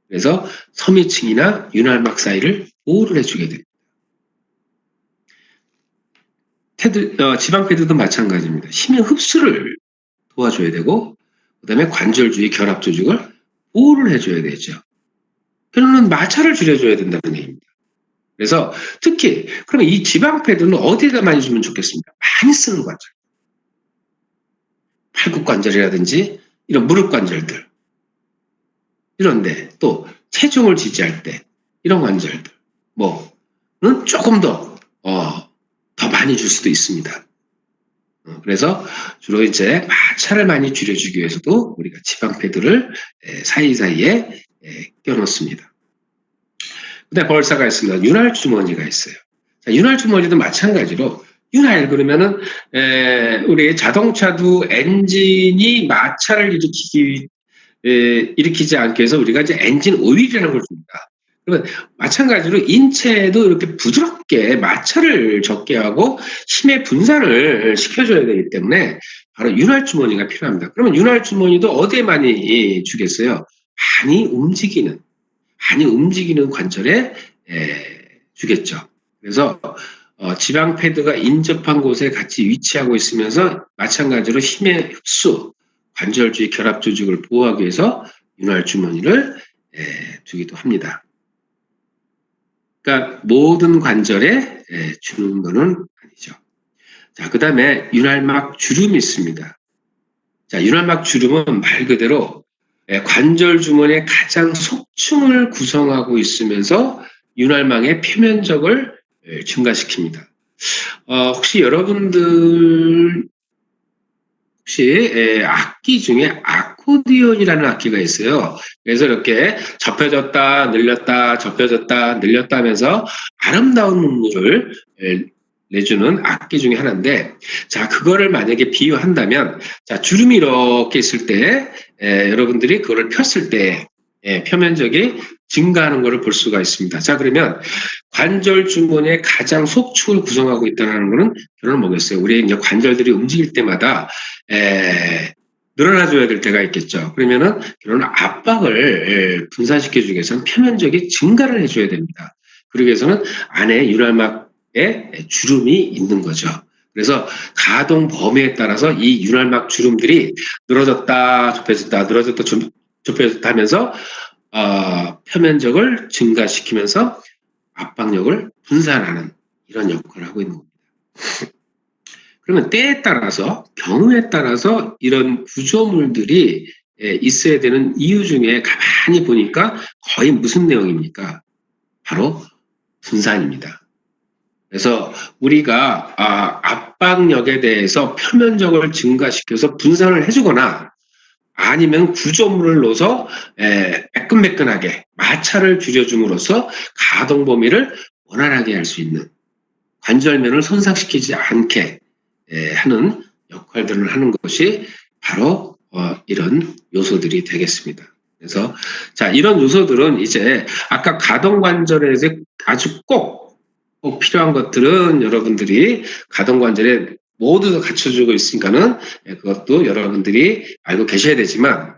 그래서 섬유층이나 윤활막 사이를 보호를 해주게 됩니다. 지방 패드도 마찬가지입니다. 힘의 흡수를 도와줘야 되고, 그 다음에 관절 주위 결합 조직을 보호를 해줘야 되죠. 결론은 마찰을 줄여줘야 된다는 얘기입니다. 그래서 특히 그러면 이 지방 패드는 어디에다 많이 주면 좋겠습니까? 많이 쓰는 관절. 팔굽 관절이라든지 이런 무릎 관절들. 이런데 또 체중을 지지할 때 이런 관절들 뭐는 조금 더 많이 줄 수도 있습니다. 그래서 주로 이제 마찰을 많이 줄여주기 위해서도 우리가 지방 패드를 사이사이에 껴놓습니다. 그다음 벌사가 있습니다. 윤활 주머니가 있어요. 자, 윤활 주머니도 마찬가지로 윤활 그러면은 우리 자동차도 엔진이 마찰을 일으키지 않게 해서 우리가 이제 엔진 오일이라는 걸 줍니다. 그러면 마찬가지로 인체에도 이렇게 부드럽게 마찰을 적게 하고 힘의 분산을 시켜줘야 되기 때문에 바로 윤활 주머니가 필요합니다. 그러면 윤활 주머니도 어디에 많이 주겠어요? 많이 움직이는 관절에 주겠죠. 그래서 지방 패드가 인접한 곳에 같이 위치하고 있으면서 마찬가지로 힘의 흡수, 관절 주위 결합 조직을 보호하기 위해서 윤활 주머니를 주기도 합니다. 그러니까 모든 관절에 주는 것은 아니죠. 자, 그 다음에 윤활막 주름이 있습니다. 자, 윤활막 주름은 말 그대로 관절 주머니의 가장 속층을 구성하고 있으면서 윤활망의 표면적을 증가시킵니다. 혹시 여러분들 악기 중에 아코디언이라는 악기가 있어요. 그래서 이렇게 접혀졌다 늘렸다 접혀졌다 늘렸다 하면서 아름다운 음률을 내주는 악기 중에 하나인데, 자, 그거를 만약에 비유한다면, 자, 주름이 이렇게 있을 때 여러분들이 그거를 폈을 때 표면적이 증가하는 것을 볼 수가 있습니다. 자, 그러면 관절 주머니의 가장 속축을 구성하고 있다는 것은 결론은 뭐겠어요? 우리 이제 관절들이 움직일 때마다 늘어나줘야 될 때가 있겠죠. 그러면은 결론은 압박을 분산시켜주기 위해서는 표면적이 증가를 해줘야 됩니다. 그러기 위해서는 안에 윤활막에 주름이 있는 거죠. 그래서 가동 범위에 따라서 이 윤활막 주름들이 늘어졌다 좁혀졌다 늘어졌다 좁혀졌다 하면서 표면적을 증가시키면서 압박력을 분산하는 이런 역할을 하고 있는 겁니다. 그러면 때에 따라서 경우에 따라서 이런 구조물들이 있어야 되는 이유 중에 가만히 보니까 거의 무슨 내용입니까? 바로 분산입니다. 그래서 우리가 압박력에 대해서 표면적을 증가시켜서 분산을 해주거나 아니면 구조물을 넣어서 매끈매끈하게 마찰을 줄여줌으로써 가동 범위를 원활하게 할 수 있는, 관절면을 손상시키지 않게 하는 역할들을 하는 것이 바로 이런 요소들이 되겠습니다. 그래서 자, 이런 요소들은 이제 아까 가동관절에서 아주 꼭 필요한 것들은 여러분들이 가동관절에 모두 갖춰주고 있으니까는 그것도 여러분들이 알고 계셔야 되지만,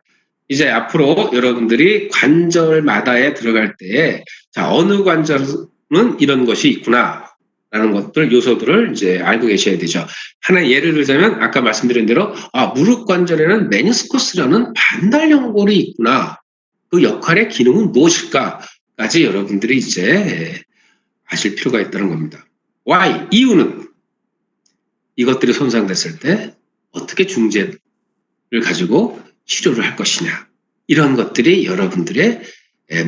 이제 앞으로 여러분들이 관절마다에 들어갈 때 자, 어느 관절은 이런 것이 있구나 라는 것들, 요소들을 이제 알고 계셔야 되죠. 하나 예를 들자면 아까 말씀드린 대로 무릎 관절에는 메니스커스라는 반달 연골이 있구나. 그 역할의 기능은 무엇일까까지 여러분들이 이제 아실 필요가 있다는 겁니다. Why? 이유는 이것들이 손상됐을 때 어떻게 중재를 가지고 치료를 할 것이냐. 이런 것들이 여러분들의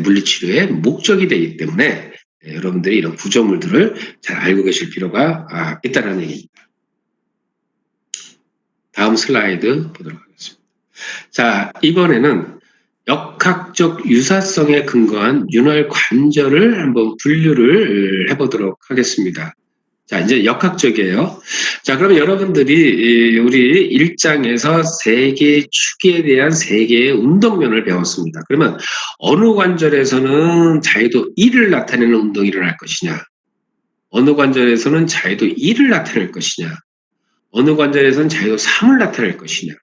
물리치료의 목적이 되기 때문에 여러분들이 이런 구조물들을 잘 알고 계실 필요가 있다는 얘기입니다. 다음 슬라이드 보도록 하겠습니다. 자, 이번에는 역학적 유사성에 근거한 윤활 관절을 한번 분류를 해보도록 하겠습니다. 자, 이제 역학적이에요. 자, 그러면 여러분들이 우리 1장에서 3개의 축에 대한 3개의 운동면을 배웠습니다. 그러면 어느 관절에서는 자유도 1을 나타내는 운동이 일어날 것이냐, 어느 관절에서는 자유도 2를 나타낼 것이냐, 어느 관절에서는 자유도 3을 나타낼 것이냐,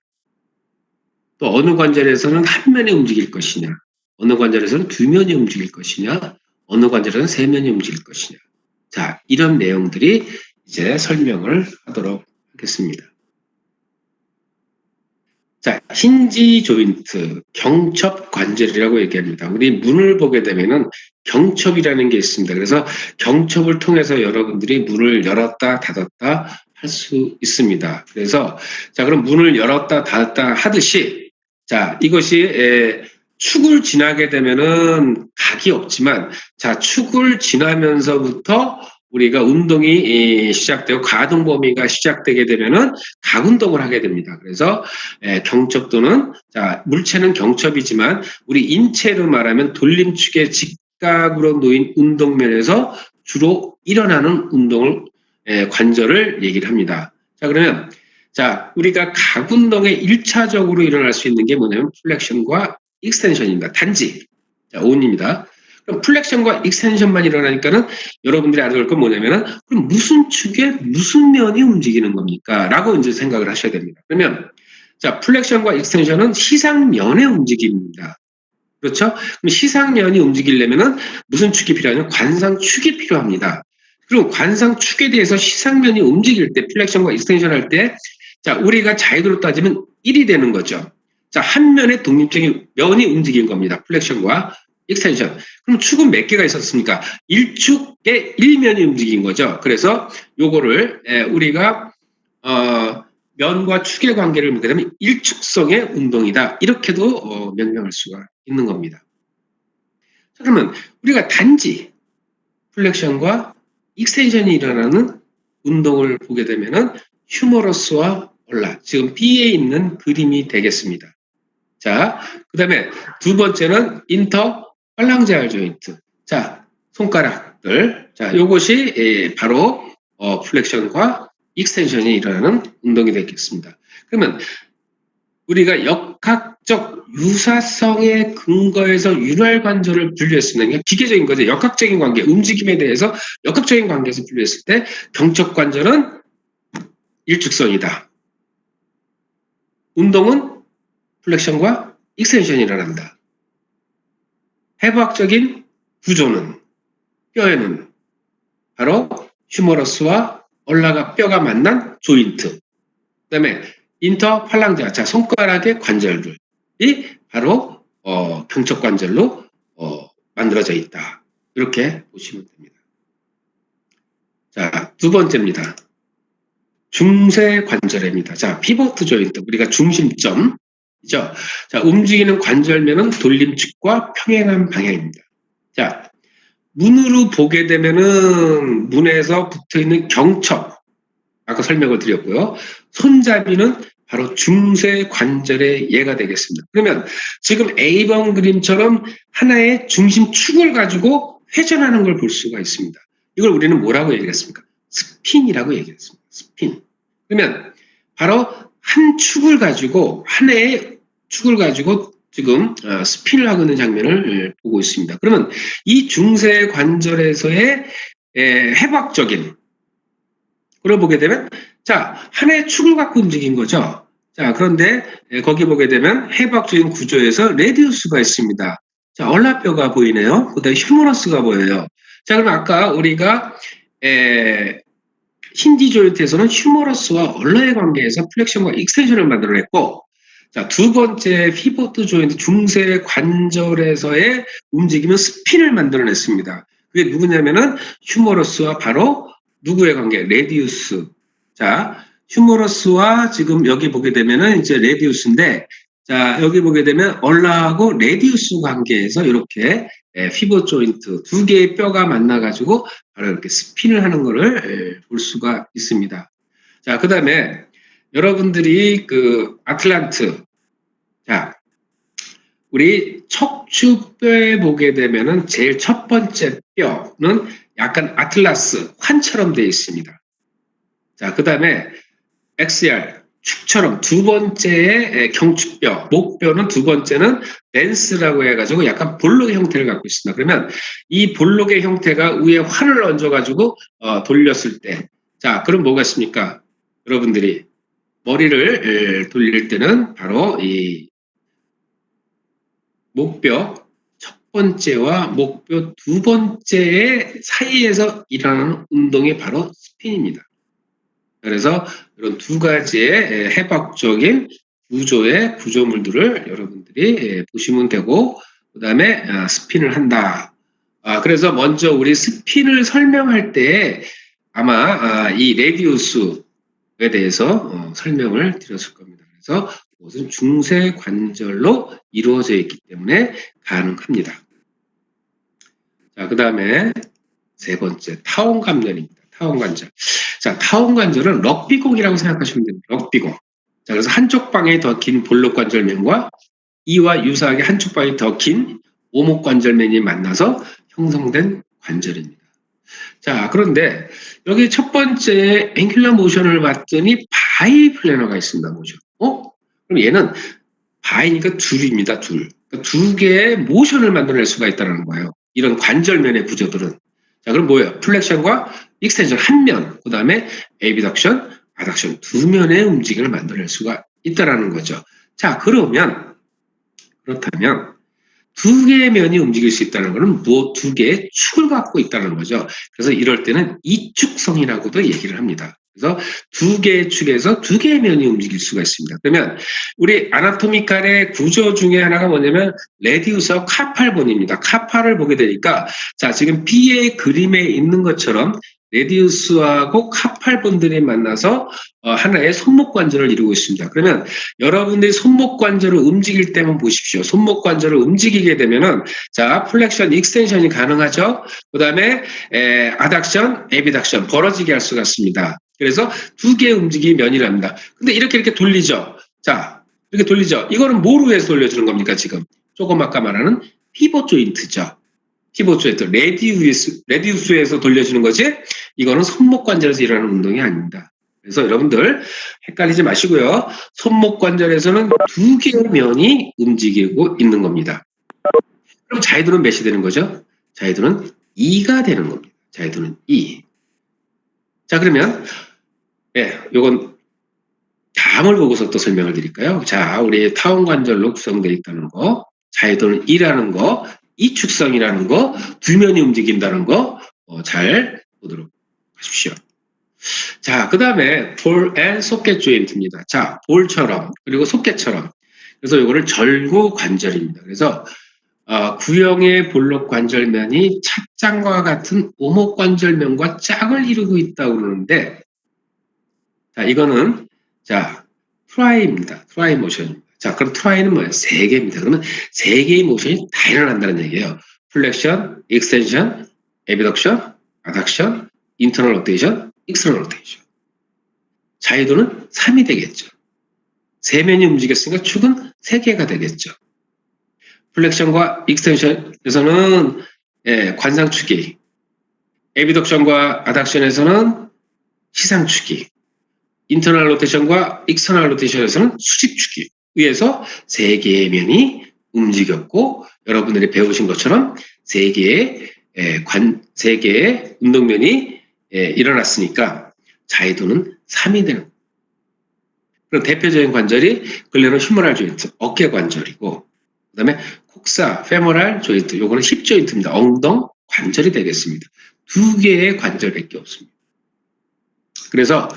또 어느 관절에서는 한 면이 움직일 것이냐, 어느 관절에서는 2면이 움직일 것이냐, 어느 관절에서는 3면이 움직일 것이냐. 자, 이런 내용들이 이제 설명을 하도록 하겠습니다. 자, 힌지 조인트, 경첩 관절이라고 얘기합니다. 우리 문을 보게 되면은 경첩이라는 게 있습니다. 그래서 경첩을 통해서 여러분들이 문을 열었다 닫았다 할 수 있습니다. 그래서 자, 그럼 문을 열었다 닫았다 하듯이 자, 이것이 축을 지나게 되면은 각이 없지만 자, 축을 지나면서부터 우리가 운동이 시작되고 가동 범위가 시작되게 되면은 각 운동을 하게 됩니다. 그래서 경첩도는 자, 물체는 경첩이지만 우리 인체로 말하면 돌림축의 직각으로 놓인 운동면에서 주로 일어나는 운동을 관절을 얘기를 합니다. 자, 그러면 자, 우리가 각 운동에 1차적으로 일어날 수 있는 게 뭐냐면 플렉션과 익스텐션입니다. 단지. 자, 오입니다. 그럼 플렉션과 익스텐션만 일어나니까는 여러분들이 알아볼 건 뭐냐면은 그럼 무슨 축에 무슨 면이 움직이는 겁니까? 라고 이제 생각을 하셔야 됩니다. 그러면 자, 플렉션과 익스텐션은 시상면의 움직임입니다. 그렇죠? 그럼 시상면이 움직이려면은 무슨 축이 필요하냐면 관상축이 필요합니다. 그리고 관상축에 대해서 시상면이 움직일 때 플렉션과 익스텐션 할 때 자, 우리가 자유도로 따지면 1이 되는 거죠. 자, 한 면의 독립적인 면이 움직인 겁니다. 플렉션과 익스텐션. 그럼 축은 몇 개가 있었습니까? 1축의 1면이 움직인 거죠. 그래서 요거를 우리가 면과 축의 관계를 보게 되면 일축성의 운동이다. 이렇게도 명명할 수가 있는 겁니다. 자, 그러면 우리가 단지 플렉션과 익스텐션이 일어나는 운동을 보게 되면은 휴머러스와 올라, 지금 B에 있는 그림이 되겠습니다. 자, 그 다음에 두 번째는 인터 팔랑제알 조인트. 자, 손가락들. 자, 요것이 바로 플렉션과 익스텐션이 일어나는 운동이 되겠습니다. 그러면 우리가 역학적 유사성의 근거에서 윤활 관절을 분류했으면 그냥 기계적인 거죠. 역학적인 관계, 움직임에 대해서 역학적인 관계에서 분류했을 때 경첩 관절은 일축성이다. 운동은 플렉션과 익스텐션이 일어난다. 해부학적인 구조는 뼈에는 바로 휴머러스와 얼라가 뼈가 만난 조인트. 그 다음에 인터 팔랑자, 자, 손가락의 관절들이 바로 경첩 관절로 만들어져 있다. 이렇게 보시면 됩니다. 자, 두 번째입니다. 중세 관절입니다. 자, 피보트 조인트, 우리가 중심점. 죠. 자, 움직이는 관절면은 돌림축과 평행한 방향입니다. 자, 문으로 보게 되면은 문에서 붙어 있는 경첩, 아까 설명을 드렸고요. 손잡이는 바로 중세 관절의 예가 되겠습니다. 그러면 지금 A번 그림처럼 하나의 중심축을 가지고 회전하는 걸 볼 수가 있습니다. 이걸 우리는 뭐라고 얘기했습니까? 스핀이라고 얘기했습니다. 스핀. 그러면 바로 한 축을 가지고 하나의 축을 가지고 지금 스핀을 하고 있는 장면을 보고 있습니다. 그러면 이 중세 관절에서의 해부학적인 그걸 보게 되면 자, 하나의 축을 갖고 움직인 거죠. 자, 그런데 거기 보게 되면 해부학적인 구조에서 레디우스가 있습니다. 자, 얼라뼈가 보이네요. 그다음에 휴머러스가 보여요. 자, 그럼 아까 우리가 힌지 조인트에서는 휴머러스와 얼라의 관계에서 플렉션과 익스텐션을 만들어냈고 자, 두 번째 피보트 조인트 중세 관절에서의 움직임은 스핀을 만들어냈습니다. 그게 누구냐면은 휴머러스와 바로 누구의 관계? 레디우스. 자, 휴머러스와 지금 여기 보게 되면은 이제 레디우스인데 자, 여기 보게 되면 얼라하고 레디우스 관계에서 이렇게 피보 조인트 두 개의 뼈가 만나가지고 바로 이렇게 스핀을 하는 거를 볼 수가 있습니다. 자, 그 다음에 여러분들이 그 아틀란트, 자, 우리 척추뼈에 보게 되면은 제일 첫 번째 뼈는 약간 아틀라스, 환처럼 되어 있습니다. 자, 그 다음에 XR, 축처럼 두 번째의 경추뼈, 목뼈는 두 번째는 댄스라고 해가지고 약간 볼록의 형태를 갖고 있습니다. 그러면 이 볼록의 형태가 위에 활을 얹어가지고 돌렸을 때, 자, 그럼 뭐가 있습니까? 여러분들이 머리를 돌릴 때는 바로 이 목뼈 첫 번째와 목뼈 두 번째의 사이에서 일어나는 운동이 바로 스핀입니다. 그래서 이런 두 가지의 해박적인 구조의 구조물들을 여러분들이 보시면 되고, 그 다음에 스핀을 한다. 그래서 먼저 우리 스핀을 설명할 때 아마 이 레디우스에 대해서 설명을 드렸을 겁니다. 그래서 이것은 중세 관절로 이루어져 있기 때문에 가능합니다. 자, 그 다음에 세 번째 타원 관절입니다. 타원 관절. 자, 타원 관절은 럭비공이라고 생각하시면 됩니다. 럭비공. 자, 그래서 한쪽 방에 더 긴 볼록 관절면과 이와 유사하게 한쪽 방에 더 긴 오목 관절면이 만나서 형성된 관절입니다. 자, 그런데 여기 첫 번째 앵귤러 모션을 봤더니 바이 플래너가 있습니다. 모션. 그럼 얘는 바이니까 둘입니다. 둘. 그러니까 두 개의 모션을 만들어낼 수가 있다는 거예요. 이런 관절면의 구조들은. 자, 그럼 뭐예요? 플렉션과 익스텐션 한 면, 그 다음에 에비덕션, 아덕션 두 면의 움직임을 만들어낼 수가 있다는 거죠. 자, 그렇다면 두 개의 면이 움직일 수 있다는 것은 두 개의 축을 갖고 있다는 거죠. 그래서 이럴 때는 이축성이라고도 얘기를 합니다. 그래서 두 개의 축에서 두 개의 면이 움직일 수가 있습니다. 그러면 우리 아나토미칼의 구조 중에 하나가 뭐냐면 레디우스와 카팔본입니다. 카팔을 보게 되니까 자, 지금 B의 그림에 있는 것처럼 레디우스하고 카팔본들이 만나서 하나의 손목 관절을 이루고 있습니다. 그러면 여러분들이 손목 관절을 움직일 때만 보십시오. 손목 관절을 움직이게 되면은 자, 플렉션, 익스텐션이 가능하죠. 그다음에 아닥션, 에비닥션 벌어지게 할 수가 있습니다. 그래서 두 개의 움직임이 면이랍니다. 근데 이렇게 돌리죠. 자, 이렇게 돌리죠. 이거는 뭐로 해서 돌려주는 겁니까, 지금? 조금 아까 말하는 피벗 조인트죠. 피벗 조인트, 레디우스에서 돌려주는 거지, 이거는 손목 관절에서 일어나는 운동이 아닙니다. 그래서 여러분들 헷갈리지 마시고요. 손목 관절에서는 두 개의 면이 움직이고 있는 겁니다. 그럼 자이도는 몇이 되는 거죠? 자이도는 2가 되는 겁니다. 자이도는 2. 자, 그러면 요건 다음을 보고서 또 설명을 드릴까요? 자, 우리 타원 관절로 구성되어 있다는 거, 자이도는 2라는 거, 이축성이라는 거, 두 면이 움직인다는 거 잘 보도록 하십시오. 자, 그 다음에 볼 앤 소켓 조인트입니다. 자, 볼처럼 그리고 소켓처럼. 그래서 이거를 절구 관절입니다. 그래서 구형의 볼록 관절면이 찻장과 같은 오목 관절면과 짝을 이루고 있다고 그러는데, 자, 이거는 자 트라이입니다. 트라이 모션입니다. 자, 그럼 트라이는 뭐예요? 세 개입니다. 그러면 세 개의 모션이 다 일어난다는 얘기예요. 플렉션, 익스텐션, 에비덕션, 아닥션, 인터널 로테이션, 익스터널 로테이션. 자유도는 3이 되겠죠. 세 면이 움직였으니까 축은 3개가 되겠죠. 플렉션과 익스텐션에서는 관상축이, 에비덕션과 아닥션에서는 시상축이, 인터널 로테이션과 익스터널 로테이션에서는 수직축이 의해서 3개의 면이 움직였고, 여러분들이 배우신 것처럼 3개의 운동면이 일어났으니까 자이도는 3이 되는 거예요. 그럼 대표적인 관절이 글레노 휴머랄 조인트, 어깨 관절이고, 그 다음에 콕사, 페모랄 조인트, 요거는 힙 조인트입니다. 엉덩 관절이 되겠습니다. 두 개의 관절밖에 없습니다. 그래서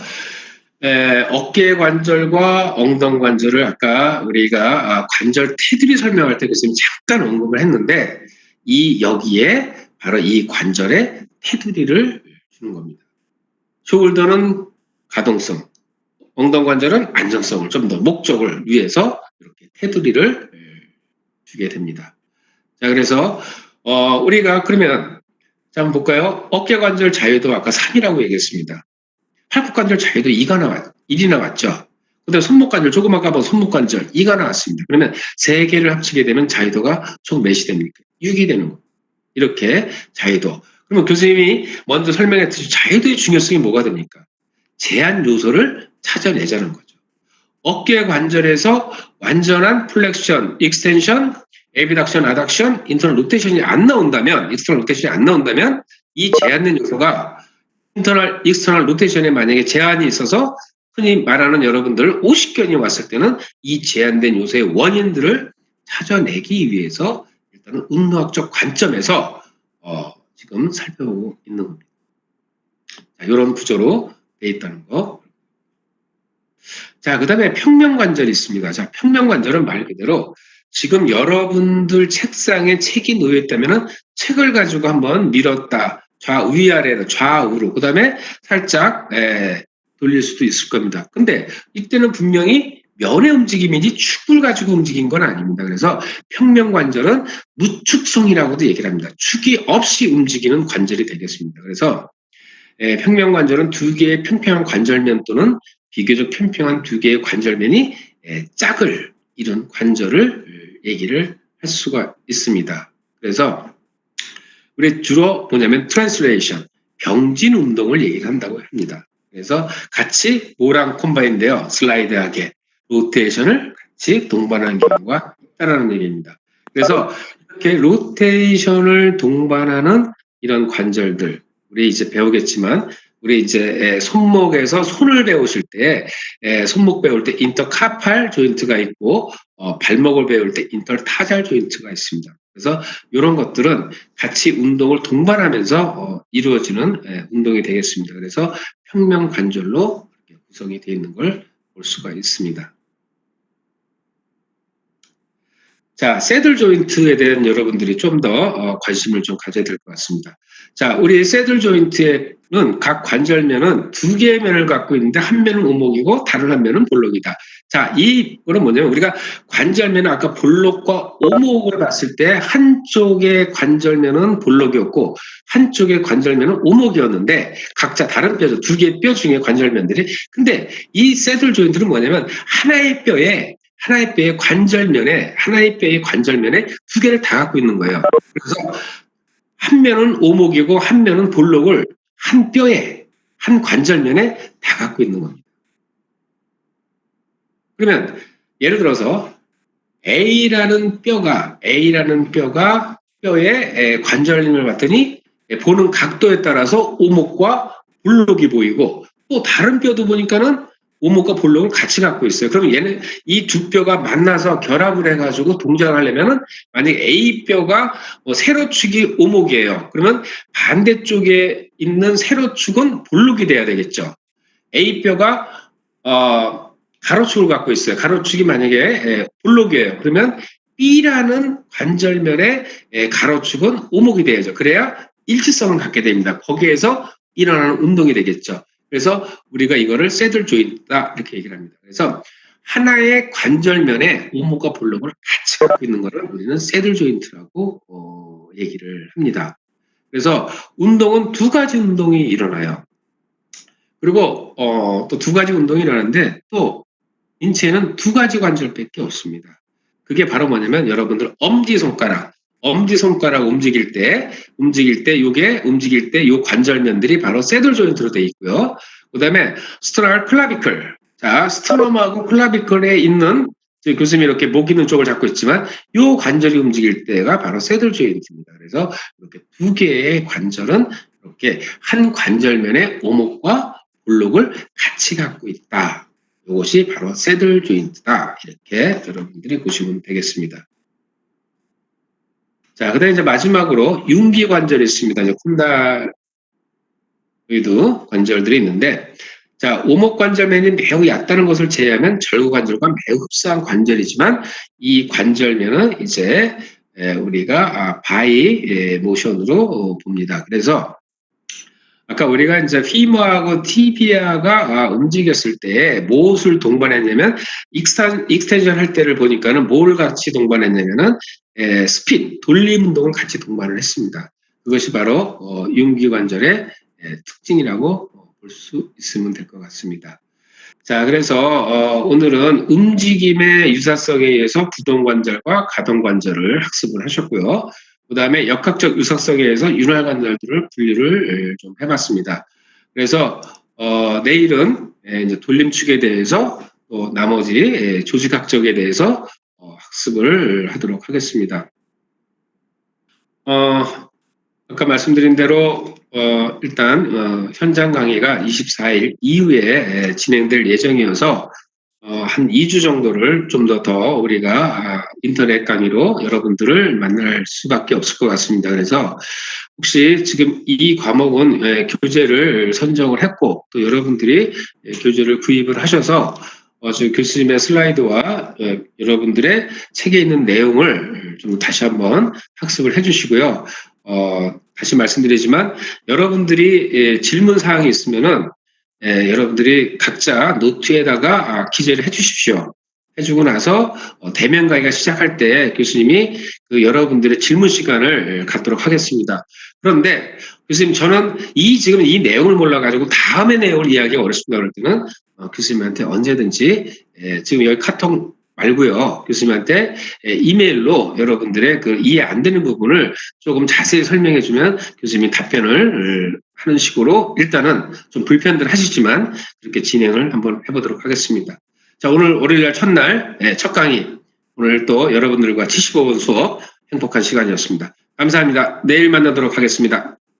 어깨 관절과 엉덩 관절을 아까 우리가 관절 테두리 설명할 때 교수님 잠깐 언급을 했는데, 여기에 바로 이 관절의 테두리를 주는 겁니다. 숄더는 가동성, 엉덩 관절은 안정성을 좀 더 목적을 위해서 이렇게 테두리를 주게 됩니다. 자, 그래서 우리가 그러면 자, 한번 볼까요? 어깨 관절 자유도 아까 3이라고 얘기했습니다. 팔굽 관절 자유도 1이 나왔죠. 그다음에 손목 관절, 조금 아까 본 손목 관절 2가 나왔습니다. 그러면 세 개를 합치게 되면 자유도가 총 몇이 됩니까? 6이 되는 거예요. 이렇게 자유도. 그러면 교수님이 먼저 설명했듯이 자유도의 중요성이 뭐가 됩니까? 제한 요소를 찾아내자는 거죠. 어깨 관절에서 완전한 플렉션, 익스텐션, 에비덕션, 아덕션, 인터널 로테이션이 안 나온다면, 익스터널 로테이션이 안 나온다면 이 제한된 요소가 인터널, 익스터널 로테이션에 만약에 제한이 있어서 흔히 말하는 여러분들 50견이 왔을 때는 이 제한된 요소의 원인들을 찾아내기 위해서 일단은 운동학적 관점에서 지금 살펴보고 있는 겁니다. 자, 이런 구조로 되어 있다는 거. 자, 그다음에 평면관절이 있습니다. 자, 평면관절은 말 그대로 지금 여러분들 책상에 책이 놓여 있다면은 책을 가지고 한번 밀었다. 위아래로, 좌우로. 그다음에 살짝 돌릴 수도 있을 겁니다. 근데 이때는 분명히 면의 움직임이지 축을 가지고 움직인 건 아닙니다. 그래서 평면관절은 무축성이라고도 얘기를 합니다. 축이 없이 움직이는 관절이 되겠습니다. 그래서 평면관절은 두 개의 평평한 관절면 또는 비교적 평평한 두 개의 관절면이 짝을 이룬 관절을 얘기를 할 수가 있습니다. 그래서 우리 주로 뭐냐면 트랜슬레이션, 병진 운동을 얘기를 한다고 합니다. 그래서 같이 뭐랑 콤바인데요. 슬라이드하게 로테이션을 같이 동반하는 경우가 있다는 얘기입니다. 그래서 이렇게 로테이션을 동반하는 이런 관절들 우리 이제 배우겠지만 우리 이제 손목에서 손을 배우실 때 손목 배울 때 인터카팔 조인트가 있고 발목을 배울 때 인터타잘 조인트가 있습니다. 그래서 이런 것들은 같이 운동을 동반하면서 이루어지는 운동이 되겠습니다. 그래서 평면관절로 구성이 되어 있는 걸 볼 수가 있습니다. 자, 새들 조인트에 대한 여러분들이 좀 더 관심을 좀 가져야 될 것 같습니다. 자, 우리 새들 조인트에는 각 관절면은 두 개의 면을 갖고 있는데 한 면은 오목이고 다른 한 면은 볼록이다. 자, 이거는 뭐냐면 우리가 관절면은 아까 볼록과 오목으로 봤을 때 한쪽의 관절면은 볼록이었고 한쪽의 관절면은 오목이었는데 각자 다른 뼈죠. 두 개의 뼈 중에 관절면들이. 근데 이 새들 조인트는 뭐냐면 하나의 뼈에 하나의 뼈의 관절면에 두 개를 다 갖고 있는 거예요. 그래서 한 면은 오목이고 한 면은 볼록을 한 뼈에 한 관절면에 다 갖고 있는 겁니다. 그러면 예를 들어서 A라는 뼈가 뼈의 관절림을 봤더니 보는 각도에 따라서 오목과 볼록이 보이고 또 다른 뼈도 보니까는 오목과 볼록을 같이 갖고 있어요. 그럼 얘는 이 두 뼈가 만나서 결합을 해가지고 동작을 하려면은 만약에 A 뼈가 세로축이 오목이에요. 그러면 반대쪽에 있는 세로축은 볼록이 돼야 되겠죠. A 뼈가 가로축을 갖고 있어요. 가로축이 만약에 볼록이에요. 그러면 B라는 관절면의 가로축은 오목이 돼야죠. 그래야 일치성을 갖게 됩니다. 거기에서 일어나는 운동이 되겠죠. 그래서 우리가 이거를 새들 조인트다 이렇게 얘기를 합니다. 그래서 하나의 관절면에 오목과 볼록을 같이 갖고 있는 것을 우리는 새들 조인트라고 얘기를 합니다. 그래서 운동은 두 가지 운동이 일어나요. 그리고 또 두 가지 운동이 일어나는데 또 인체에는 두 가지 관절밖에 없습니다. 그게 바로 뭐냐면 여러분들 엄지손가락 움직일 때 요게 움직일 때 요 관절면들이 바로 새들 조인트로 되어 있고요. 그다음에 스트럴 클라비클. 자, 스트럼하고 클라비클에 있는 교수님이 이렇게 목 있는 쪽을 잡고 있지만 요 관절이 움직일 때가 바로 새들 조인트입니다. 그래서 이렇게 두 개의 관절은 이렇게 한 관절면에 오목과 볼록을 같이 갖고 있다. 이것이 바로 새들 조인트다. 이렇게 여러분들이 보시면 되겠습니다. 자, 그다음에 이제 마지막으로 융기 관절이 있습니다. 이제 콘달로이드 관절들이 있는데, 자, 오목 관절면이 매우 얕다는 것을 제외하면 절구 관절과 매우 흡사한 관절이지만 이 관절면은 이제 우리가 바이 모션으로 봅니다. 그래서 아까 우리가 이제 피머하고 티비아가 움직였을 때 무엇을 동반했냐면 익스텐션 할 때를 보니까는 뭘 같이 동반했냐면은 스핀 돌림 운동을 같이 동반을 했습니다. 그것이 바로 융기관절의 특징이라고 볼 수 있으면 될 것 같습니다. 자, 그래서 오늘은 움직임의 유사성에 의해서 부동관절과 가동관절을 학습을 하셨고요. 그 다음에 역학적 유사성에 의해서 윤활관절들을 분류를 좀 해봤습니다. 그래서 내일은 이제 돌림축에 대해서 또 나머지 조직학적에 대해서 학습을 하도록 하겠습니다. 아까 말씀드린 대로 일단 현장 강의가 24일 이후에 진행될 예정이어서 한 2주 정도를 좀 더 우리가 인터넷 강의로 여러분들을 만날 수밖에 없을 것 같습니다. 그래서 혹시 지금 이 과목은 교재를 선정을 했고 또 여러분들이 교재를 구입을 하셔서 저 교수님의 슬라이드와 여러분들의 책에 있는 내용을 좀 다시 한번 학습을 해주시고요. 다시 말씀드리지만 여러분들이 질문 사항이 있으면은 여러분들이 각자 노트에다가 기재를 해주십시오. 해주고 나서 대면 강의가 시작할 때 교수님이 그 여러분들의 질문 시간을 갖도록 하겠습니다. 그런데 교수님 저는 지금 이 내용을 몰라가지고 다음의 내용을 이야기가 어렵습니다. 그럴 때는 교수님한테 언제든지 지금 여기 카톡 말고요. 교수님한테 이메일로 여러분들의 그 이해 안 되는 부분을 조금 자세히 설명해 주면 교수님이 답변을 하는 식으로 일단은 좀 불편들 하시지만 그렇게 진행을 한번 해보도록 하겠습니다. 자, 오늘 월요일날 첫날 첫 강의 오늘 또 여러분들과 75분 수업 행복한 시간이었습니다. 감사합니다. 내일 만나도록 하겠습니다.